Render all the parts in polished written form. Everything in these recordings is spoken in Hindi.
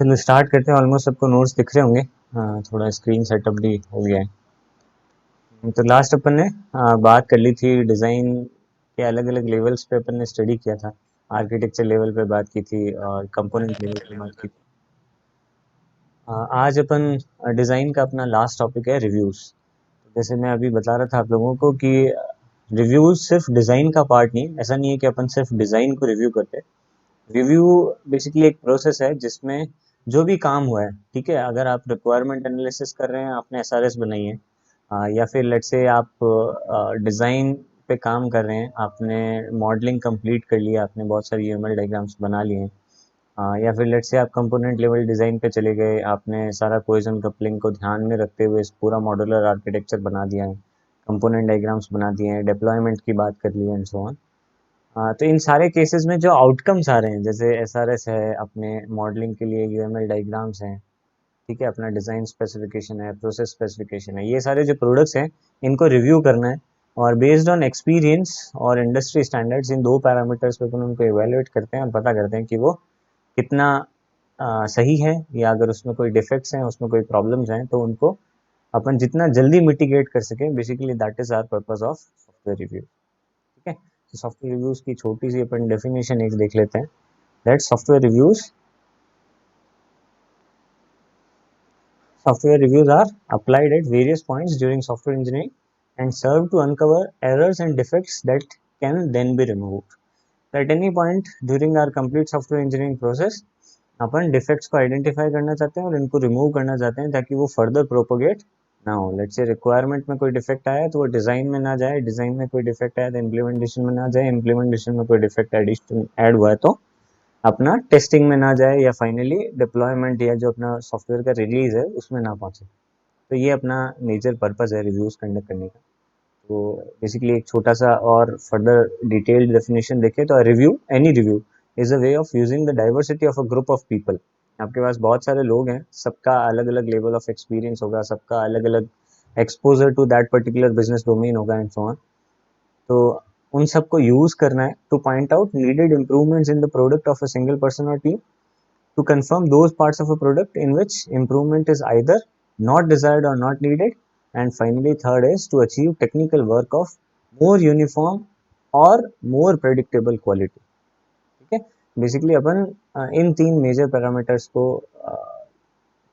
चलो स्टार्ट करते हैं। ऑलमोस्ट सबको नोट्स दिख रहे होंगे। थोड़ा स्क्रीन सेटअप भी हो गया है। तो लास्ट अपन ने बात कर ली थी डिज़ाइन के अलग अलग लेवल्स पे। अपन ने स्टडी किया था। आर्किटेक्चर लेवल पे बात की थी और कंपोनेंट लेवल पे बात की थी। आज अपन डिज़ाइन का अपना लास्ट टॉपिक है रिव्यूज़। जैसे मैं अभी बता रहा था आप लोगों को कि रिव्यूज़ सिर्फ डिज़ाइन का पार्ट नहीं है। ऐसा नहीं है कि अपन सिर्फ डिज़ाइन को रिव्यू करते हैं। रिव्यू बेसिकली एक प्रोसेस है जिसमें जो भी काम हुआ है, ठीक है, अगर आप रिक्वायरमेंट एनालिसिस कर रहे हैं, आपने एसआरएस बनाई है, या फिर लेट्स से आप डिज़ाइन पे काम कर रहे हैं, आपने मॉडलिंग कंप्लीट कर लिया, आपने बहुत सारी यूएमएल डायग्राम्स बना लिए हैं, या फिर लेट्स से आप कंपोनेंट लेवल डिज़ाइन पे चले गए, आपने सारा कोहेजन कपलिंग को ध्यान में रखते हुए इस पूरा मॉड्यूलर आर्किटेक्चर बना दिया है, कंपोनेंट डायग्राम्स बना दिए हैं, डिप्लॉयमेंट की बात कर ली है एंड सो ऑन। हाँ, तो इन सारे केसेस में जो आउटकम्स आ रहे हैं, जैसे एसआरएस है, अपने मॉडलिंग के लिए यूएमएल डायग्राम्स हैं, ठीक है, अपना डिज़ाइन स्पेसिफिकेशन है, प्रोसेस स्पेसिफिकेशन है, ये सारे जो प्रोडक्ट्स हैं, इनको रिव्यू करना है। और बेस्ड ऑन एक्सपीरियंस और इंडस्ट्री स्टैंडर्ड्स, इन दो पैरामीटर्स पे अपन उनको इवेलुएट करते हैं और पता करते हैं कि वो कितना सही है, या अगर उसमें कोई डिफेक्ट्स हैं, उसमें कोई प्रॉब्लम्स हैं, तो उनको अपन जितना जल्दी मिटिगेट कर सकें। Basically that is our purpose of software review. ठीक है, तो सॉफ्टवेयर रिव्यूज की छोटी सी अपन डेफिनेशन एक देख लेते हैं। That software reviews are applied at various points during software engineering and serve to uncover errors and defects that can then be removed. So at any point during our complete software engineering process, upon defects को आइडेंटिफाई करना चाहते हैं और इनको रिमूव करना चाहते हैं ताकि वो फर्दर प्रोपोगेट ना हो। लेट्स से रिक्वायरमेंट में कोई डिफेक्ट आया तो वो डिज़ाइन में ना जाए, डिज़ाइन में कोई डिफेक्ट आया तो इम्प्लीमेंटेशन में ना जाए, इम्प्लीमेंटेशन में कोई डिफेक्ट एडिशन ऐड हुआ है तो अपना टेस्टिंग में ना जाए, या फाइनली डिप्लॉयमेंट या जो अपना सॉफ्टवेयर का रिलीज है उसमें ना पहुंचे। तो ये अपना मेजर पर्पस है रिव्यूज कंडक्ट करने का। तो बेसिकली एक छोटा सा और फर्दर डिटेल्ड डेफिनेशन देखें तो review, any review is a way of using the diversity of a group of people. आपके पास बहुत सारे लोग हैं, सबका अलग अलग लेवल ऑफ एक्सपीरियंस होगा, सबका अलग अलग exposure to that particular business domain होगा एंड सो ऑन। तो उन सबको यूज करना है to point out needed improvements in the product of a single person और team, to confirm those parts of a product in which improvement is either not desired or not needed, and finally third is to achieve technical work of more uniform or more predictable quality। ठीक है, बेसिकली अपन इन तीन मेजर पैरामीटर्स को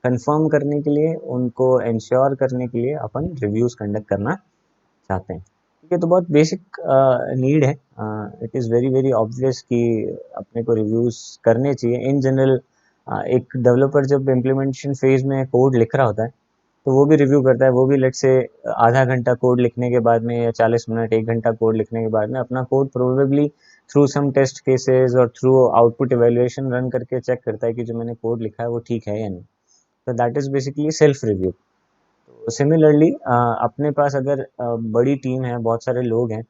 कंफर्म करने के लिए, उनको इंश्योर करने के लिए अपन रिव्यूज कंडक्ट करना चाहते हैं। ठीक है, तो बहुत बेसिक नीड है। It is very very obvious कि अपने को रिव्यूज करने चाहिए इन जनरल। एक डेवलपर जब इम्प्लीमेंटेशन फेज में कोड लिख रहा होता है तो वो भी रिव्यू करता है। वो भी लेट से आधा घंटा कोड लिखने के बाद में, या 40 मिनट, 1 घंटा कोड लिखने के बाद में अपना code probably through some test cases और थ्रू आउटपुट एवेल्युएशन रन करके चेक करता है कि जो मैंने कोड लिखा है वो ठीक है या नहीं। तो that is basically self review. Similarly अपने पास अगर बड़ी टीम है, बहुत सारे लोग हैं,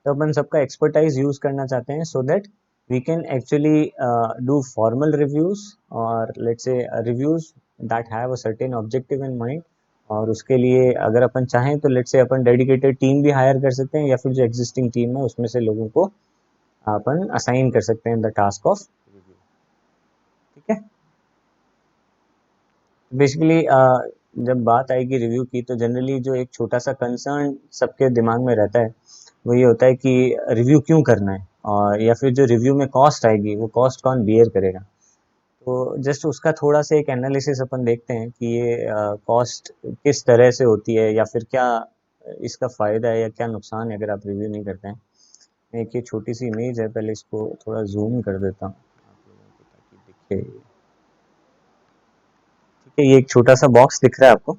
तो अपन सबका एक्सपर्टाइज यूज करना चाहते हैं so that we can actually do formal reviews, और let's say reviews that have a certain objective in mind. और उसके लिए अगर अपन चाहें तो लेट्स से अपन डेडिकेटेड टीम भी हायर कर सकते हैं, या फिर जो एग्जिस्टिंग टीम है उसमें से लोगों को अपन असाइन कर सकते हैं द टास्क ऑफ रिव्यू। ठीक है, बेसिकली जब बात आएगी रिव्यू की तो जनरली जो एक छोटा सा कंसर्न सबके दिमाग में रहता है वो ये होता है कि रिव्यू क्यों करना है, और या फिर जो रिव्यू में कॉस्ट आएगी वो कॉस्ट कौन बियर करेगा। तो जस्ट उसका थोड़ा सा एक एनालिसिस अपन देखते हैं कि ये कॉस्ट किस तरह से होती है, या फिर क्या इसका फ़ायदा है या क्या नुकसान है अगर आप रिव्यू नहीं करते हैं। एक ये छोटी सी इमेज है, पहले इसको थोड़ा जूम कर देता हूँ आप लोगों को ताकि दिखे। ठीक है, ये एक छोटा सा बॉक्स दिख रहा है आपको।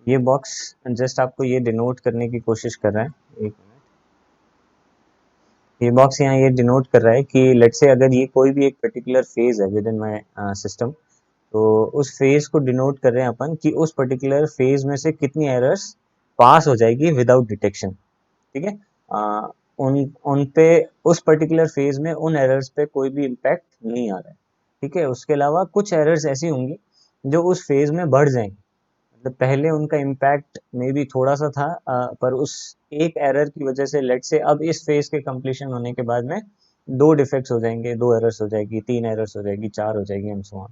ये बॉक्स जस्ट आपको ये डिनोट करने की कोशिश कर रहा है। एक मिनट, ये बॉक्स यहाँ ये डिनोट कर रहा है कि लेट्स से अगर ये कोई भी एक पर्टिकुलर फेज है विद इन माई सिस्टम, तो उस फेज को डिनोट कर रहे हैं अपन कि उस पर्टिकुलर फेज में से कितनी एरर्स पास हो जाएगी विदाउट डिटेक्शन। ठीक है, उन उन पे उस पर्टिकुलर फेज में उन एरर्स पे कोई भी इम्पैक्ट नहीं आ रहा है। ठीक है, उसके अलावा कुछ एरर्स ऐसी होंगी जो उस फेज में बढ़ जाएंगी। मतलब पहले उनका इम्पैक्ट मे बी थोड़ा सा था, पर उस एक एरर की वजह से लेट से अब इस फेज के कंप्लीशन होने के बाद में दो डिफेक्ट्स हो जाएंगे, दो एरर्स हो जाएगी, तीन एरर्स हो जाएगी, चार हो जाएगी एंड सो ऑन।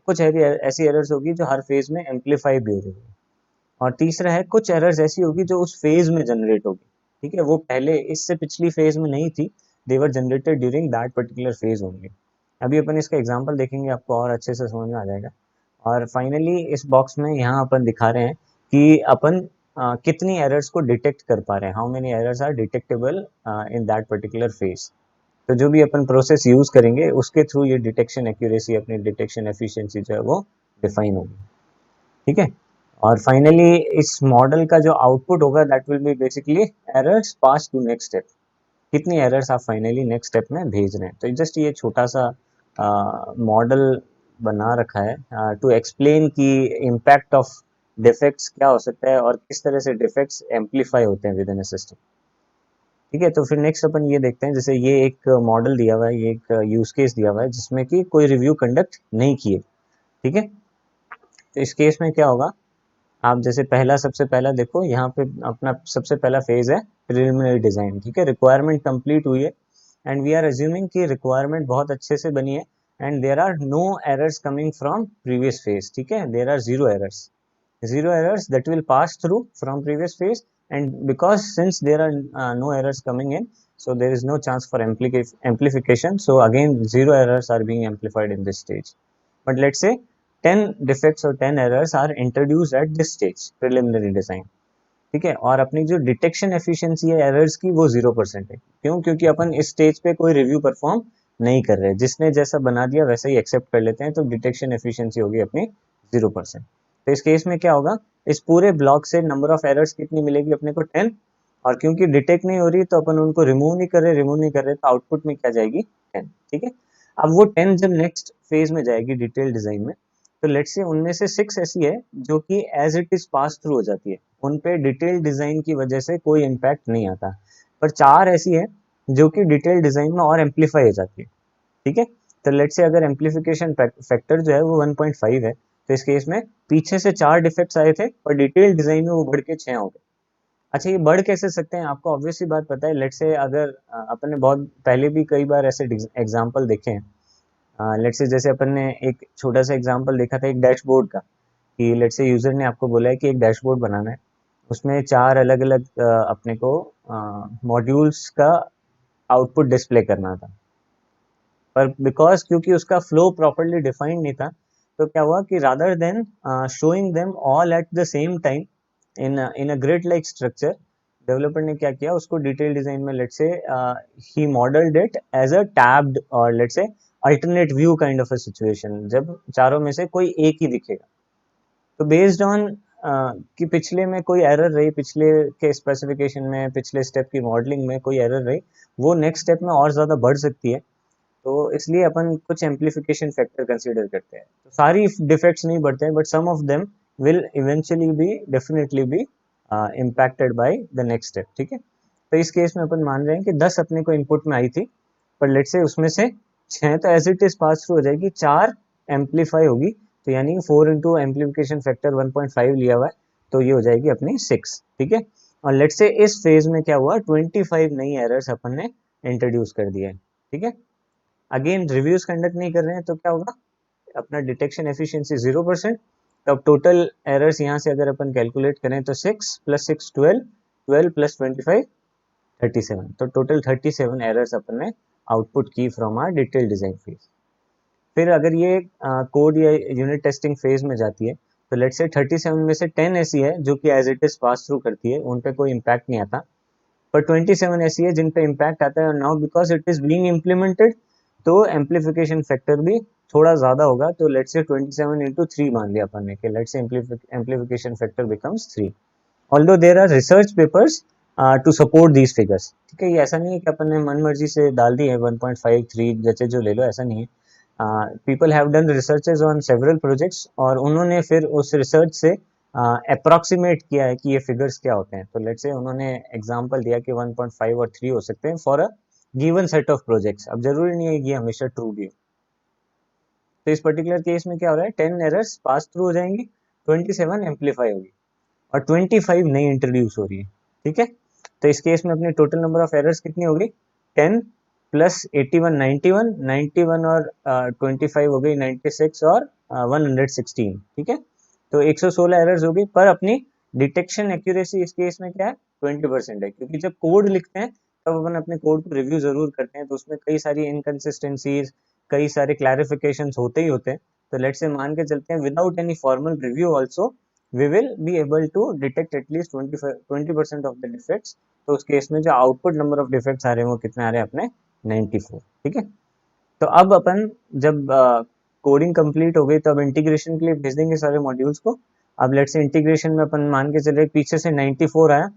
कुछ ऐसी एरर्स होगी जो हर फेज में एम्पलीफाई भी हो रही है। और तीसरा है कुछ एरर्स ऐसी होगी जो उस फेज में जनरेट होगी, ठीक है, वो पहले इससे पिछली फेज में नहीं थी, they were generated during that particular phase only. अभी अपन इसका एग्जांपल देखेंगे, आपको और अच्छे से समझ में आ जाएगा। और फाइनली इस बॉक्स में यहाँ अपन दिखा रहे हैं कि अपन कितनी एरर्स को डिटेक्ट कर पा रहे हैं, how many errors are detectable in that particular phase. तो जो भी अपन प्रोसेस यूज करेंगे उसके थ्रू ये डिटेक्शन एक्यूरेसी, अपनी डिटेक्शन एफिशिएंसी जो है वो डिफाइन होगी, ठीक है। और फाइनली इस मॉडल का जो आउटपुट होगा that will be basically errors pass to next step, कितनी एरर्स आप फाइनली नेक्स्ट स्टेप में भेज रहे हैं। तो जस्ट ये छोटा सा मॉडल बना रखा है टू एक्सप्लेन कि इम्पैक्ट ऑफ डिफेक्ट्स क्या हो सकता है और किस तरह से डिफेक्ट्स एम्पलीफाई होते हैं विद इन अ सिस्टम, ठीक है। तो फिर नेक्स्ट अपन ये देखते हैं, जैसे ये एक मॉडल दिया हुआ है, ये एक यूज केस दिया हुआ है जिसमें कि कोई रिव्यू कंडक्ट नहीं किए, ठीक है। तो इस केस में क्या होगा, आप जैसे सबसे पहला देखो यहाँ पे अपना सबसे पहला फेज है प्रिलिमिनरी डिजाइन, ठीक है, रिक्वायरमेंट कंप्लीट हुई है एंड वी आर अज्यूमिंग कि रिक्वायरमेंट बहुत अच्छे से बनी है and there are no errors coming from previous phase, ठीक है, there are zero errors that will pass through from previous phase, and because since there are no errors coming in, so there is no chance for amplification, so again zero errors are being amplified in this stage. But let's say 10 defects or 10 errors are introduced at this stage preliminary design, ठीक है, और अपनी जो डिटेक्शन एफिशिएंसी है एरर्स की वो 0% है। क्यों? क्योंकि अपन इस स्टेज पे कोई रिव्यू परफॉर्म नहीं कर रहे, जिसने जैसा बना दिया वैसा ही एक्सेप्ट कर लेते हैं, तो डिटेक्शन एफिशिएंसी होगी अपनी 0%। तो इस केस में क्या होगा, इस पूरे ब्लॉक से नंबर ऑफ एरर्स कितनी मिलेगी अपने को 10, और क्योंकि डिटेक्ट नहीं हो रही तो अपन उनको रिमूव नहीं कर रहे, तो आउटपुट में क्या जाएगी 10, ठीक है। अब वो 10 जब नेक्स्ट फेज में जाएगी डिटेल डिजाइन में, तो लेट्स से उनमें से 6 ऐसी है जो कि as it is pass through हो जाती है, उन पे डिटेल डिजाइन की वजह से कोई इम्पैक्ट नहीं आता, पर 4 ऐसी है जो कि डिटेल डिजाइन में और एम्पलीफाई हो जाती है, ठीक है। तो लेट्स से अगर एम्पलीफिकेशन फैक्टर जो है वो 1.5 है, तो इस केस में पीछे से 4 डिफेक्ट्स आए थे और डिटेल डिजाइन में वो बढ़ के 6 हो गए। अच्छा, ये बढ़ कैसे सकते हैं, आपको ऑब्वियसली बात पता है, लेट्स से अगर अपन ने बहुत पहले भी कई बार ऐसे एग्जांपल देखे हैं, लेट्स से जैसे अपन ने एक छोटा सा एग्जांपल देखा था एक डैशबोर्ड का, कि लेट्स से यूजर ने आपको बोला है कि एक डैशबोर्ड बनाना है, उसमें 4 अलग अलग अपने को मॉड्यूल्स का आउटपुट डिस्प्ले करना था, पर बिकॉज क्योंकि उसका फ्लो प्रॉपरली डिफाइंड नहीं था, तो क्या हुआ कि rather than showing them all at the same time in a grid like structure, developer ने क्या किया, उसको डिटेल डिजाइन में लेट्स से ही modelled it as a tabbed और let's say alternate view kind of a situation, जब चारों में से कोई एक ही दिखेगा। तो बेस्ड ऑन कि पिछले में कोई एरर रही, पिछले के स्पेसिफिकेशन में, पिछले स्टेप की मॉडलिंग में कोई एरर रही, वो नेक्स्ट स्टेप में और ज़्यादा बढ़ सकती है, तो इसलिए अपन कुछ एम्पलीफिकेशन फैक्टर कंसीडर करते हैं। तो सारी डिफेक्ट्स नहीं बढ़ते हैं, but some of them will eventually be definitely be impacted by the next step, ठीक है। तो इस केस में अपन मान रहे हैं कि 10 अपने को इनपुट में आई थी, पर लेट से उसमें से 6 तो as it is pass through हो जाएगी, 4 एम्पलीफाई होगी, तो यानी 4 इंटू एम्पलीफिकेशन फैक्टर 1.5 लिया हुआ है, तो ये हो जाएगी अपनी 6, ठीक है। और लेट से इस फेज में क्या हुआ, 25 नई एरर्स अपन ने इंट्रोड्यूस कर दिया है, ठीक है। अगेन रिव्यूज कंडक्ट नहीं कर रहे हैं, तो क्या होगा, अपना डिटेक्शन एफिशिएंसी 0%। तो अब टोटल एरर्स यहाँ से अगर अपन कैलकुलेट करें तो 6 प्लस 6 12, 12 प्लस 25 37, तो टोटल 37 एरर्स अपन ने आउटपुट की from our detail design phase. फिर अगर ये कोड या यूनिट टेस्टिंग फेज में जाती है, तो लेट्स से 37 में से 10 ऐसी है जो कि as it is pass through करती है, उन पे कोई इम्पैक्ट नहीं आता, पर 27 ऐसी है जिन पे इम्पैक्ट आता है, और now because it is being implemented, तो एम्पलीफिकेशन फैक्टर भी थोड़ा ज्यादा होगा, तो लेट्स से 27 इंटू 3 मान लिया अपन ने कि let's say amplification factor becomes 3, although there are research papers to support these figures, ठीक है। ये ऐसा नहीं है कि अपन ने मन मर्जी से डाल दी है 1.5 3 जैसे जो ले लो, ऐसा नहीं है। People have done researches on several projects, और उन्होंने फिर उस रिसर्च से अप्रोक्सीमेट किया है कि ये फिगर्स क्या होते हैं, तो लेट्स से उन्होंने एग्जांपल दिया कि 1.5 और 3 हो सकते हैं for a given set of projects. अब जरूरी नहीं है कि हमेशा ट्रू भी हो। तो इस पर्टिकुलर केस में क्या हो रहा है, 10 एरर्स पास थ्रू हो जाएंगी, 27 एम्पलीफाई होगी, और 25 नई इंट्रोड्यूस हो रही है, ठीक है। तो इस केस में अपनी टोटल नंबर ऑफ एरर्स कितनी होगी, 10 प्लस 81 91, 91 और 25 हो गई 96, और 116, ठीक है। तो 116 एरर्स होगी, पर अपनी डिटेक्शन एक्यूरेसी इस केस में क्या है, 20% है, क्योंकि जब कोड लिखते हैं तब अपन अपने कोड को रिव्यू जरूर करते हैं, तो उसमें कई सारी इनकंसिस्टेंसीज, कई सारे क्लैरिफिकेशंस होते ही होते हैं। तो लेट्स से मान के चलते हैं without any formal review also we will be able to detect at least 20% of the defects. तो उस केस में जो आउटपुट नंबर ऑफ डिफेक्ट्स आ रहे हैं वो कितने आ रहे हैं अपने, 94, ठीक है। तो अब अपन जब कोडिंग कंप्लीट हो गई तो अब इंटीग्रेशन के लिए भेज देंगे सारे मॉड्यूल्स को। अब लेट्स से इंटीग्रेशन में अपन मान के चले पीछे से 94 आया,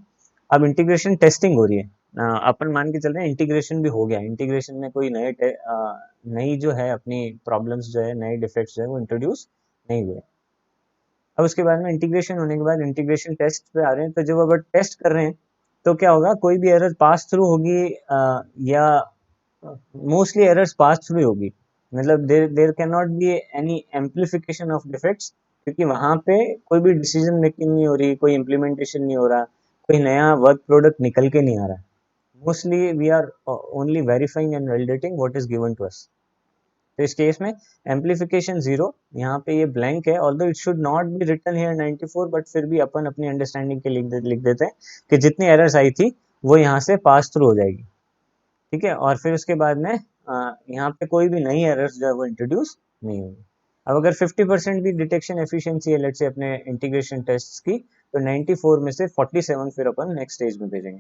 अब इंटीग्रेशन टेस्टिंग हो रही है। अपन मान के चल रहे हैं इंटीग्रेशन भी हो गया, इंटीग्रेशन में कोई नई जो है अपनी प्रॉब्लम्स जो है, नए डिफेक्ट्स जो है वो इंट्रोड्यूस नहीं हुए। अब उसके बाद में इंटीग्रेशन होने के बाद इंटीग्रेशन टेस्ट पे आ रहे हैं, तो जब अब टेस्ट कर रहे हैं तो क्या होगा, कोई भी एरर पास थ्रू होगी या मोस्टली एरर्स पास थ्रू होगी, मतलब there there can not be any amplification of defects, क्योंकि वहां पे कोई भी डिसीजन मेकिंग नहीं हो रही, कोई इम्प्लीमेंटेशन नहीं हो रहा, कोई नया वर्क प्रोडक्ट निकल के नहीं आ रहा। Mostly we are only verifying and validating what is given to us. तो इस केस में एम्पलीफिकेशन जीरो, यहाँ पे ये ब्लैंक है, although it should not be written here 94, but फिर भी अपन अपनी अंडरस्टैंडिंग के लिख देते हैं कि जितनी एरर्स आई थी वो यहाँ से पास थ्रू हो जाएगी, ठीक है। और फिर उसके बाद में यहाँ पे कोई भी नई एरर्स जो है वो इंट्रोड्यूस नहीं होगी। अब अगर 50% भी डिटेक्शन एफिशिएंसी है लेट्स से अपने इंटीग्रेशन टेस्ट्स की, तो 94 में से 47 फिर अपन नेक्स्ट स्टेज में भेजेंगे।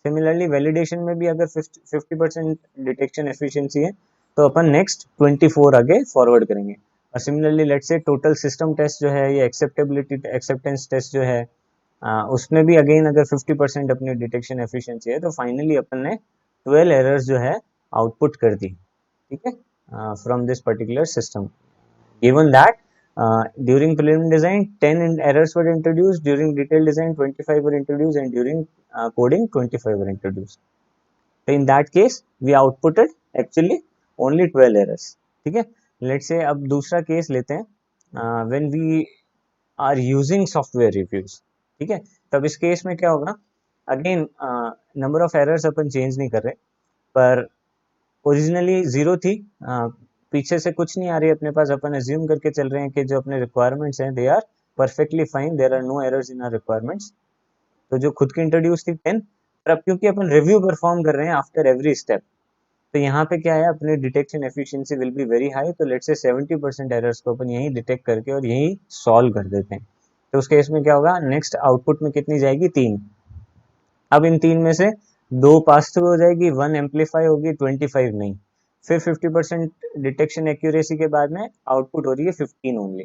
सिमिलरली वैलिडेशन में भी अगर 50% डिटेक्शन एफिशिएंसी है तो अपन नेक्स्ट 24 आगे फॉरवर्ड करेंगे। और similarly let's say total system test जो है, ये एक्सेप्टेंस टेस्ट जो है, उसमें भी अगेन अगर 50% अपनी डिटेक्शन एफिशिएंसी है तो फाइनली अपन ने 12 एरर्स जो है आउटपुट कर दी, ठीक है, from this particular system. Given that during preliminary design 10 errors were introduced, during detailed design 25 were introduced, and during coding 25 were introduced. So in that case we outputted actually only 12 errors, ठीक है। लेट्स से अब दूसरा केस लेते हैं when we are using software reviews, ठीक है। तब इस केस में क्या होगा, अगेन नंबर ऑफ एरर्स अपन चेंज नहीं कर रहे, पर ओरिजिनली जीरो थी, पीछे से कुछ नहीं आ रही अपने पास, अपन एज्यूम करके चल रहे हैं कि जो अपने रिक्वायरमेंट्स हैं they are perfectly fine, there are no errors in our requirements. तो जो खुद की इंट्रोड्यूस थी 10, पर अब क्योंकि अपन रिव्यू परफॉर्म कर रहे हैं आफ्टर एवरी स्टेप, तो यहाँ पे क्या है, अपनी detection efficiency will be very high. तो लेट्स से 70% एरर्स को अपन यहीं डिटेक्ट करके और यहीं सॉल्व कर देते हैं। तो उस केस में क्या होगा, नेक्स्ट आउटपुट में कितनी जाएगी, 3। अब इन 3 में से 2 पास थ्रू हो जाएगी, 1 एम्पलीफाई होगी, 25 नहीं। फिर 50% डिटेक्शन एक्यूरेसी के बाद में आउटपुट हो रही है 15 ओनली।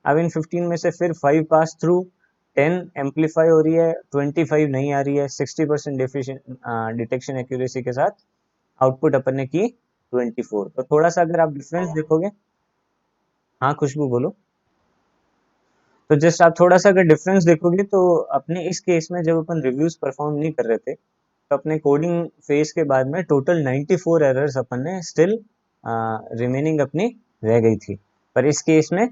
अब इन 15 में से फिर 5 पास थ्रू, 10 एम्पलीफाई हो रही है, 25 नहीं आ रही है, 60% डिटेक्शन एक्यूरेसी के साथ आउटपुट अपन ने की 24। तो थोड़ा सा अगर आप डिफरेंस देखोगे, हाँ खुशबू बोलो। तो जस्ट आप थोड़ा सा अगर डिफरेंस देखोगे तो अपने इस केस में जब अपन रिव्यूज परफॉर्म नहीं कर रहे थे तो अपने कोडिंग फेज के बाद में टोटल 94 एरर्स अपन ने स्टिल रिमेनिंग अपनी रह गई थी। पर इस केस में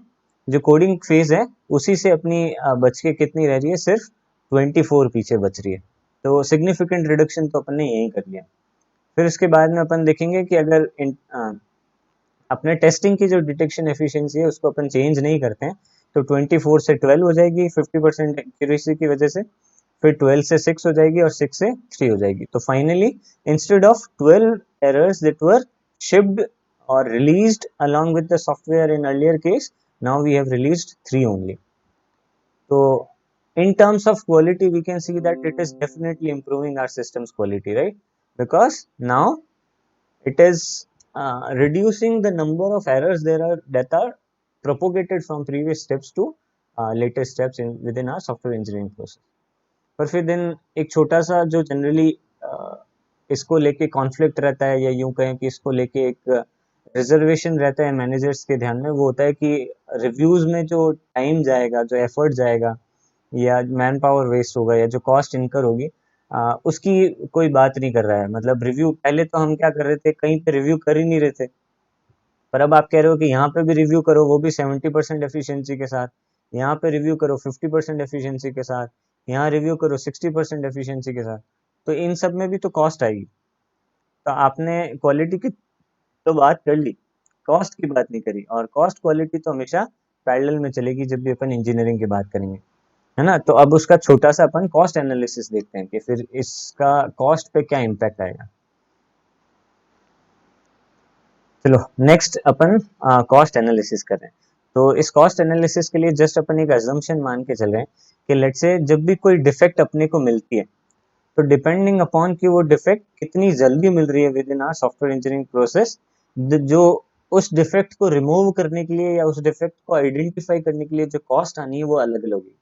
जो कोडिंग फेज है उसी से अपनी बच के कितनी रह रही है, सिर्फ 24 पीछे बच रही है। तो सिग्निफिकेंट रिडक्शन तो अपन ने यही कर लिया। फिर उसके बाद में अपन देखेंगे कि अगर अपने टेस्टिंग की जो डिटेक्शन एफिशिएंसी है उसको अपन चेंज नहीं करते हैं तो 24 से 12 हो जाएगी 50% एक्यूरेसी की वजह से, फिर 12 से 6 हो जाएगी और 6 से 3 हो जाएगी। तो finally instead of 12 errors that were shipped or released along with the software in earlier case, now we have released 3 only. So in terms of quality we can see that it is definitely improving our system's quality, right? Because now it is reducing the number of errors that are propagated from previous steps to later steps in within our software engineering process. पर फिर देन एक छोटा सा जो जनरली इसको लेके कॉन्फ्लिक्ट रहता है, या यूं कहें कि इसको लेके एक रिजर्वेशन रहता है मैनेजर्स के ध्यान में, वो होता है कि रिव्यूज में जो टाइम जाएगा, जो एफर्ट जाएगा, या मैन पावर वेस्ट होगा, या जो कॉस्ट इनकर होगी, उसकी कोई बात नहीं कर रहा है। मतलब रिव्यू पहले तो हम क्या कर रहे थे, कहीं पे रिव्यू कर ही नहीं रहे थे, पर अब आप कह रहे हो कि यहाँ पे भी रिव्यू करो, वो भी 70% एफिशिएंसी के साथ, यहाँ पे रिव्यू करो 50% एफिशिएंसी के साथ, यहाँ रिव्यू करो 60% एफिशिएंसी के साथ। तो इन सब में भी तो कॉस्ट आएगी। तो आपने क्वालिटी की तो बात कर ली, कॉस्ट की बात नहीं करी, और कॉस्ट क्वालिटी तो हमेशा पैरेलल में चलेगी जब भी अपन इंजीनियरिंग की बात करेंगे, है ना। तो अब उसका छोटा सा अपन कॉस्ट एनालिसिस देखते हैं कि फिर इसका कॉस्ट पे क्या इम्पैक्ट आएगा। चलो नेक्स्ट अपन कॉस्ट एनालिसिस कर रहे हैं। तो इस कॉस्ट एनालिसिस के लिए जस्ट अपन एक अजम्पशन मान के चल रहे हैं कि लेट्स से जब भी कोई डिफेक्ट अपने को मिलती है, तो डिपेंडिंग अपॉन कि वो डिफेक्ट कितनी जल्दी मिल रही है within our software engineering process, जो उस डिफेक्ट को रिमूव करने के लिए या उस डिफेक्ट को आइडेंटिफाई करने के लिए जो कॉस्ट आनी है वो अलग अलग होगी।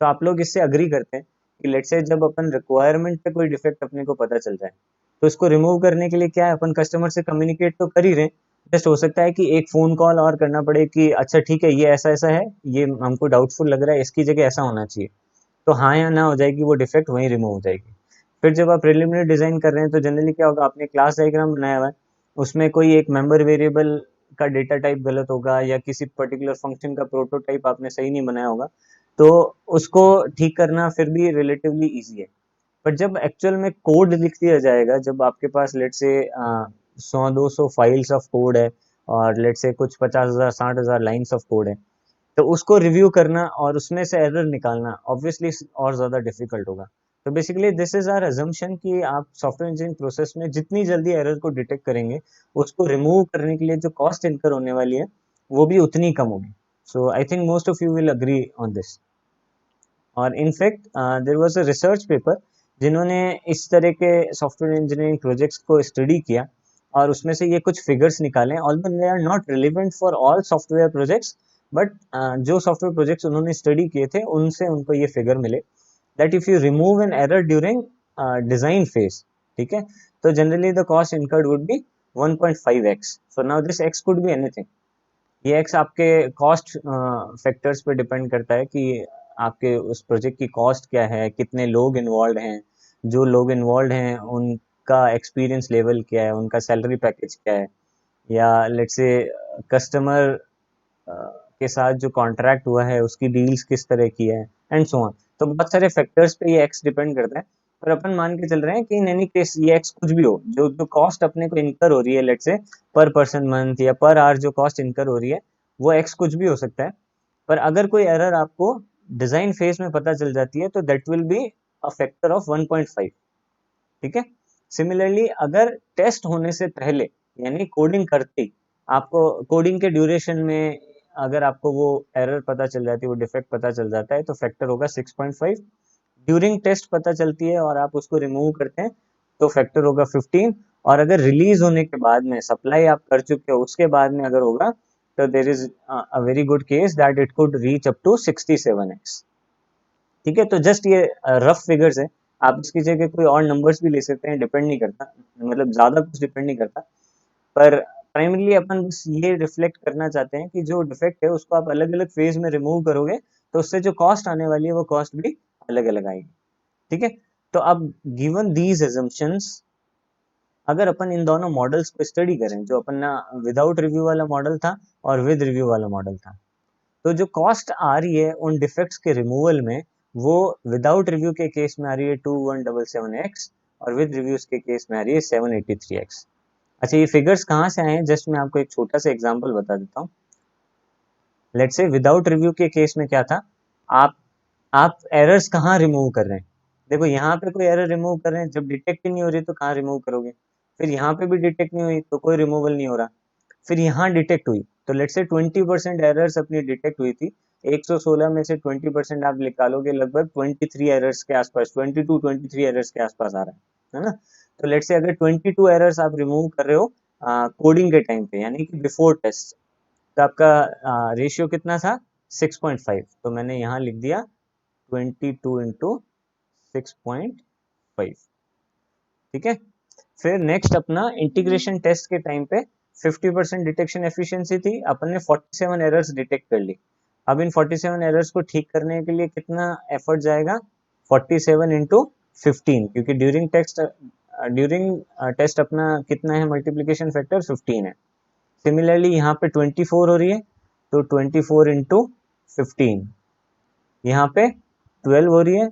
तो आप लोग इससे अग्री करते हैं कि लेट्स से जब अपन रिक्वायरमेंट पे कोई डिफेक्ट अपने को पता चल जाए, तो इसको रिमूव करने के लिए क्या है, अपन कस्टमर से कम्युनिकेट तो कर ही रहे हैं, जस्ट हो सकता है कि एक फोन कॉल और करना पड़े कि अच्छा ठीक है ये ऐसा ऐसा है, ये हमको डाउटफुल लग रहा है, इसकी जगह ऐसा होना चाहिए, तो हाँ या ना हो जाएगी, वो डिफेक्ट वहीं रिमूव हो जाएगी। फिर जब आप प्रिलिमिनरी डिजाइन कर रहे हैं तो जनरली क्या होगा, आपने क्लास डायग्राम बनाया हुआ है, उसमें कोई एक मेंबर वेरिएबल का डेटा टाइप गलत होगा या किसी पर्टिकुलर फंक्शन का प्रोटोटाइप आपने सही नहीं बनाया होगा, तो उसको ठीक करना फिर भी रिलेटिवली इजी है। पर जब एक्चुअल में कोड लिख दिया जाएगा, जब आपके पास लेट से 100-200 फाइल्स ऑफ कोड है और लेट से कुछ 50,000-60,000 लाइन्स ऑफ कोड है, तो उसको रिव्यू करना और उसमें से एरर निकालना ऑब्वियसली और ज़्यादा डिफिकल्ट होगा। तो basically this is our assumption कि आप सॉफ्टवेयर इंजीनियरिंग प्रोसेस में जितनी जल्दी एरर को डिटेक्ट करेंगे, उसको रिमूव करने के लिए जो कॉस्ट इनकर होने वाली है वो भी उतनी कम होगी। So I think most of you will agree on this. और in fact there was a research paper जिन्होंने इस तरह के सॉफ्टवेयर इंजीनियरिंग प्रोजेक्ट्स को स्टडी किया और उसमें से ये कुछ फिगर्स निकाले, although they are not relevant for all software projects, but जो सॉफ्टवेयर प्रोजेक्ट्स उन्होंने स्टडी किए थे उनसे उनको ये फिगर मिले that if you remove an error during design phase, ठीक है, तो generally the cost incurred would be 1.5x। So now this x could be anything. ये एक्स आपके कॉस्ट फैक्टर्स पे डिपेंड करता है कि आपके उस प्रोजेक्ट की कॉस्ट क्या है, कितने लोग इन्वॉल्व हैं, जो लोग इन्वॉल्व हैं उनका एक्सपीरियंस लेवल क्या है, उनका सैलरी पैकेज क्या है, या लेट्स से कस्टमर के साथ जो कॉन्ट्रैक्ट हुआ है उसकी डील्स किस तरह की है, एंड सो ऑन। तो बहुत सारे फैक्टर्स पे ये एक्स डिपेंड करता है। पर अपन मान के चल रहे हैं कि इन एनी केस ये एक्स कुछ भी हो, जो जो कॉस्ट अपने को इनकर हो रही है लेट्स से पर पर्सन मंथ या पर आवर जो कॉस्ट इनकर हो रही है, वो एक्स कुछ भी हो सकता है। पर अगर कोई एरर आपको डिजाइन फेज में पता चल जाती है तो that will be a factor of 1.5, ठीक है। सिमिलरली अगर टेस्ट होने से पहले यानी कोडिंग करते ही आपको कोडिंग के ड्यूरेशन में अगर आपको वो एरर पता चल जाती है, वो डिफेक्ट पता चल जाता है, तो फैक्टर होगा 6.5। ड्यूरिंग टेस्ट पता चलती है और आप उसको रिमूव करते हैं तो फैक्टर होगा 15। और अगर रिलीज होने के बाद में सप्लाई आप कर चुके हो उसके बाद में अगर होगा, तो there is a very good case that it could reach up to 67x, ठीक है। तो जस्ट ये रफ फिगर्स है, आप इसकी जगह कोई और नंबर्स भी ले सकते हैं, डिपेंड नहीं करता, मतलब ज्यादा कुछ डिपेंड नहीं करता। पर प्राइमरीली अपन बस ये रिफ्लेक्ट करना चाहते हैं कि जो डिफेक्ट है उसको आप अलग अलग फेज में रिमूव करोगे तो उससे जो कॉस्ट आने वाली है वो कॉस्ट भी अलग अलग आएगी, ठीक है। तो अब गिवन दीज assumptions, अगर अपन इन दोनों मॉडल्स को स्टडी करें, जो अपन ना विदाउट रिव्यू वाला मॉडल था और विद रिव्यू वाला मॉडल था, तो जो कॉस्ट आ रही है उन डिफेक्ट्स के रिमूवल में वो विदाउट रिव्यू के केस में आ रही है 2177x और विद रिव्यूज के केस में आ रही है 783x। अच्छा ये फिगर्स कहाँ से आए हैं, जस्ट मैं आपको एक छोटा सा एग्जांपल बता देता हूँ। लेट्स से विदाउट रिव्यू के केस में क्या था, आप आप एरर्स कहाँ रिमूव कर रहे हैं, देखो यहाँ पे कोई एरर रिमूव कर रहे हैं, जब डिटेक्ट ही नहीं हो रही तो कहाँ रिमूव करोगे। फिर यहाँ पे भी डिटेक्ट नहीं हुई तो कोई रिमूवल नहीं हो रहा। फिर यहाँ डिटेक्ट हुई तो लेट्स से 20% एरर्स अपनी डिटेक्ट हुई थी, 116 में से 20% आप निकालोगे, लगभग 23 एरर्स के आसपास, 22-23 एरर्स के आसपास आ रहा है ना। तो लेट्स से अगर 22 एरर्स आप रिमूव कर रहे हो कोडिंग के टाइम पे यानी कि बिफोर टेस्ट, तो आपका रेशियो कितना था 6.5, तो मैंने यहाँ लिख दिया 22 इंटू 6.5, ठीक है। फिर नेक्स्ट अपना इंटीग्रेशन टेस्ट के टाइम पे 50% डिटेक्शन एफिशिएंसी थी, अपन ने 47 एरर्स डिटेक्ट कर ली। अब इन 47 एरर्स को ठीक करने के लिए कितना एफर्ट जाएगा, 47 इंटू 15, क्योंकि ड्यूरिंग टेस्ट अपना कितना है मल्टीप्लीकेशन फैक्टर 15 है। सिमिलरली यहाँ पे 24 हो रही है तो 24 इंटू 15, यहाँ पे 12 हो रही है,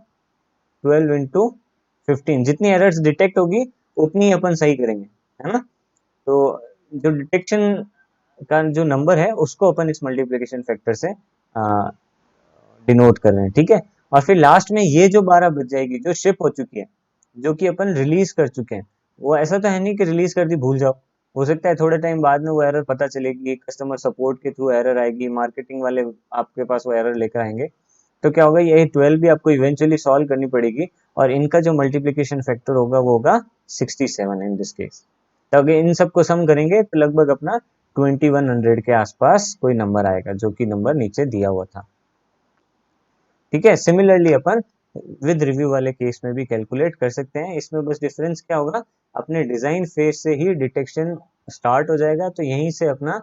12 इंटू 15, जितनी एरर्स डिटेक्ट होगी उतनी अपन सही करेंगे, है ना। तो जो डिटेक्शन का जो नंबर है उसको अपन इस मल्टीप्लिकेशन फैक्टर से डिनोट कर रहे हैं, ठीक है। और फिर लास्ट में ये जो 12 बच जाएगी जो शिप हो चुकी है, जो कि अपन रिलीज कर चुके हैं, वो ऐसा तो है नहीं कि रिलीज कर दी भूल जाओ। हो सकता है थोड़े टाइम बाद में वो एरर पता चलेगी, कस्टमर सपोर्ट के थ्रू एरर आएगी, मार्केटिंग वाले आपके पास वो एरर लेकर आएंगे। तो क्या होगा, ये 12 भी आपको इवेंचुअली सॉल्व करनी पड़ेगी, और इनका जो मल्टीप्लिकेशन फैक्टर होगा वो होगा 67 इन दिस केस। तो अगर इन सबको सम करेंगे तो लगभग अपना 2100 के आसपास कोई नंबर आएगा, जो कि नंबर नीचे दिया हुआ था, ठीक है। सिमिलरली अपन विद रिव्यू वाले केस में भी कैलकुलेट कर सकते हैं। इसमें बस डिफरेंस क्या होगा, अपने डिजाइन फेज से ही डिटेक्शन स्टार्ट हो जाएगा, तो यहीं से अपना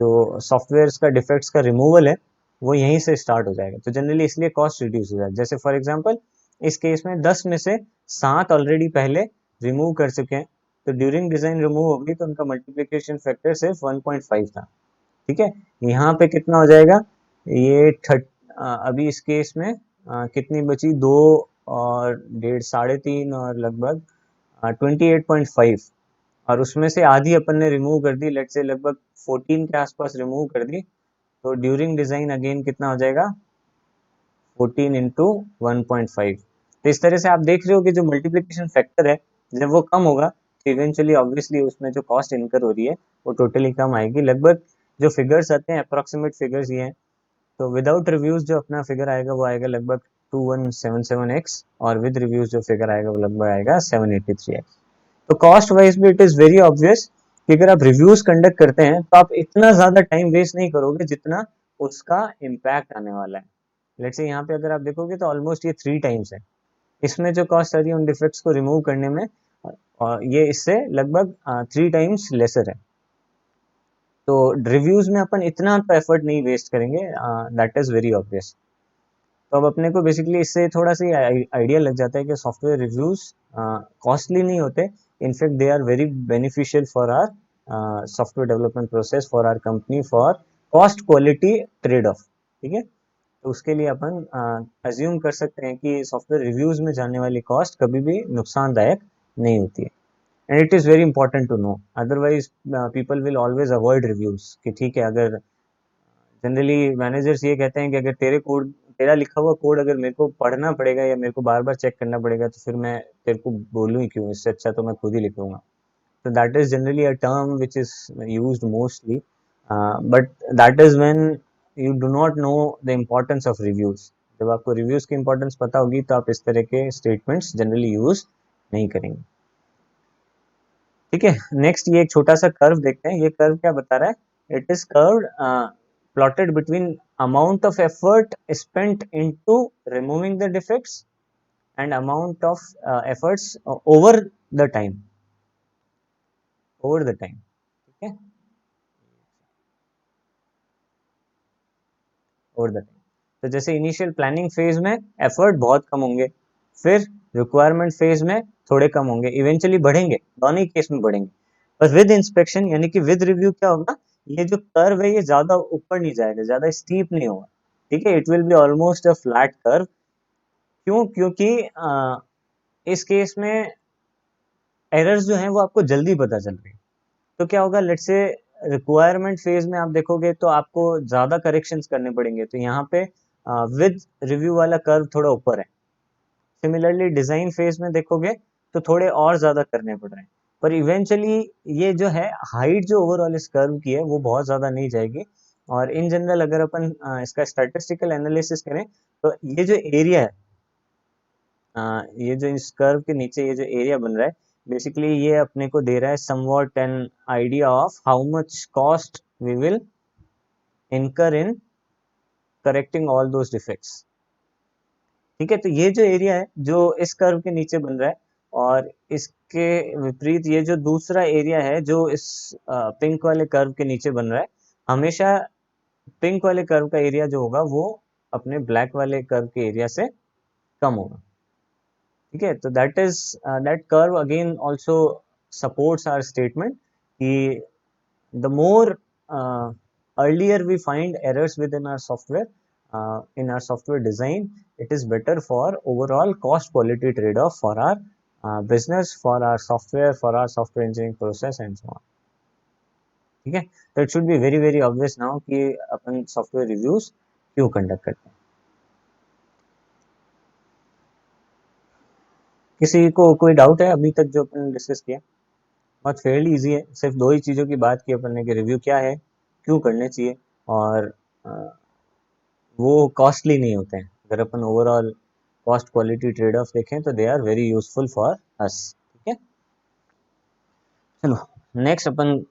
जो सॉफ्टवेयर का डिफेक्ट्स का रिमूवल है वो यहीं से स्टार्ट हो जाएगा। तो जनरली इसलिए कॉस्ट रिड्यूस हो जाएगा। जैसे फॉर एग्जांपल इस केस में 10 में से 7 ऑलरेडी पहले रिमूव कर चुके हैं, तो ड्यूरिंग डिजाइन रिमूव होगी तो उनका मल्टीप्लिकेशन फैक्टर सिर्फ 1.5 था, ठीक है। यहाँ पे कितना हो जाएगा, ये अभी इस केस में कितनी बची, 2 और 1.5, 3.5 और लगभग 28.5, और उसमें से आधी अपन ने रिमूव कर दी, लेट से लगभग 14 के आसपास रिमूव कर दी। तो ड्यूरिंग डिजाइन अगेन कितना हो जाएगा, 14 इंटू 1.5। तो इस तरह से आप देख रहे हो कि जो मल्टीप्लिकेशन फैक्टर है जब वो कम होगा तो इवेंचुअली ऑब्वियसली उसमें जो कॉस्ट इनकर हो रही है वो टोटली कम आएगी। लगभग जो फिगर्स आते हैं अप्रोक्सीमेट फिगर्स ये हैं। तो विदाउट रिव्यूज जो अपना फिगर आएगा वो आएगा लगभग 2177x, और विद रिव्यूज जो फिगर आएगा वो लगभग आएगा 783x। तो कॉस्ट वाइज भी इट इज वेरी ऑब्वियस कि अगर आप रिव्यूज कंडक्ट करते हैं तो आप इतना ज्यादा टाइम वेस्ट नहीं करोगे जितना उसका इम्पैक्ट आने वाला है। लेट्स से यहाँ पे अगर आप देखोगे तो ऑलमोस्ट ये 3 टाइम्स है इसमें जो कॉस्ट आ रही है उन डिफेक्ट्स को रिमूव करने में, और ये इससे लगभग 3 टाइम्स लेसर है। तो रिव्यूज में अपन इतना तो एफर्ट नहीं वेस्ट करेंगे, दैट इज वेरी ऑब्वियस। तो अब अपने को बेसिकली इससे थोड़ा सा आइडिया लग जाता है कि सॉफ्टवेयर रिव्यूज कॉस्टली नहीं होते, in fact they are very beneficial for our software development process, for our company, for cost quality trade off, ठीक है। तो उसके लिए अपन अज्यूम कर सकते हैं कि सॉफ्टवेयर रिव्यूज में जाने वाली कॉस्ट कभी भी नुकसानदायक नहीं होती है। And it is very important to know, otherwise people will always avoid reviews कि ठीक है, अगर जनरली मैनेजर्स ये कहते हैं कि अगर तेरा लिखा हुआ कोड अगर मेरे को पढ़ना पड़ेगा या मेरे को बार बार चेक करना पड़ेगा तो फिर मैं तेरे को बोलूँ ही क्यों, इससे अच्छा तो मैं खुद ही लिख लूंगा। So that is generally a term which is used mostly, but that is when you do not know the importance of reviews. जब आपको रिव्यूज की इंपॉर्टेंस पता होगी तो आप इस तरह के स्टेटमेंट्स जनरली यूज नहीं करेंगे, ठीक है। नेक्स्ट ये एक छोटा सा कर्व देखते हैं। ये कर्व क्या बता रहा है, it is curve plotted between amount of effort spent into removing the defects and amount of efforts over the time, ठीक है, ओवर द टाइम। तो जैसे इनिशियल प्लानिंग फेज में एफर्ट बहुत कम होंगे, फिर रिक्वायरमेंट फेज में थोड़े कम होंगे, इवेंचुअली बढ़ेंगे, दोनों ही केस में बढ़ेंगे। पर विद इंस्पेक्शन यानी कि विद रिव्यू क्या होगा, ये जो कर्व है ये ज्यादा ऊपर नहीं जाएगा, ज्यादा स्टीप नहीं होगा, ठीक है। It will be almost a flat curve. क्यों, क्योंकि इस केस में एरर्स जो हैं वो आपको जल्दी पता चल रही है। तो क्या होगा, लेट्स से रिक्वायरमेंट फेज में आप देखोगे तो आपको ज्यादा करेक्शंस करने पड़ेंगे, तो यहाँ पे विद रिव्यू वाला कर्व थोड़ा ऊपर है। सिमिलरली डिजाइन फेज में देखोगे तो थोड़े और ज्यादा करने पड़ रहे हैं, पर इवेंचुअली ये जो है हाइट जो ओवरऑल इस कर्व की है वो बहुत ज्यादा नहीं जाएगी। और इन जनरल अगर अपन इसका स्टैटिस्टिकल एनालिसिस करें तो ये जो एरिया है, ये जो इस कर्व के नीचे ये जो एरिया बन रहा है, बेसिकली ये अपने को दे रहा है somewhat an idea of how much cost we will incur in correcting all those defects, ठीक है। तो ये जो एरिया है जो इस कर्व के नीचे बन रहा है, और इसके विपरीत ये जो दूसरा एरिया है जो इस पिंक वाले कर्व के नीचे बन रहा है, हमेशा पिंक वाले कर्व का एरिया जो होगा वो अपने ब्लैक वाले कर्व के एरिया से कम होगा, ठीक है। तो that curve again also supports our statement कि the more earlier we find errors within our software, in our software design, it is better for overall cost quality trade off for our business, for our software engineering process and so on, ठीक है। तो it should be very very obvious now कि अपन सॉफ्टवेयर रिव्यूज क्यों कंडक्ट करते हैं। किसी को कोई डाउट है अभी तक जो अपन डिस्कस किया? बहुत फेयरली इजी है, सिर्फ दो ही चीज़ों की बात की अपन ने कि रिव्यू क्या है, क्यों करने चाहिए, और अ, वो कॉस्टली नहीं होते हैं। अगर अपन overall cost quality trade off देखें तो they are very useful for us. ठीक है, चलो नेक्स्ट अपन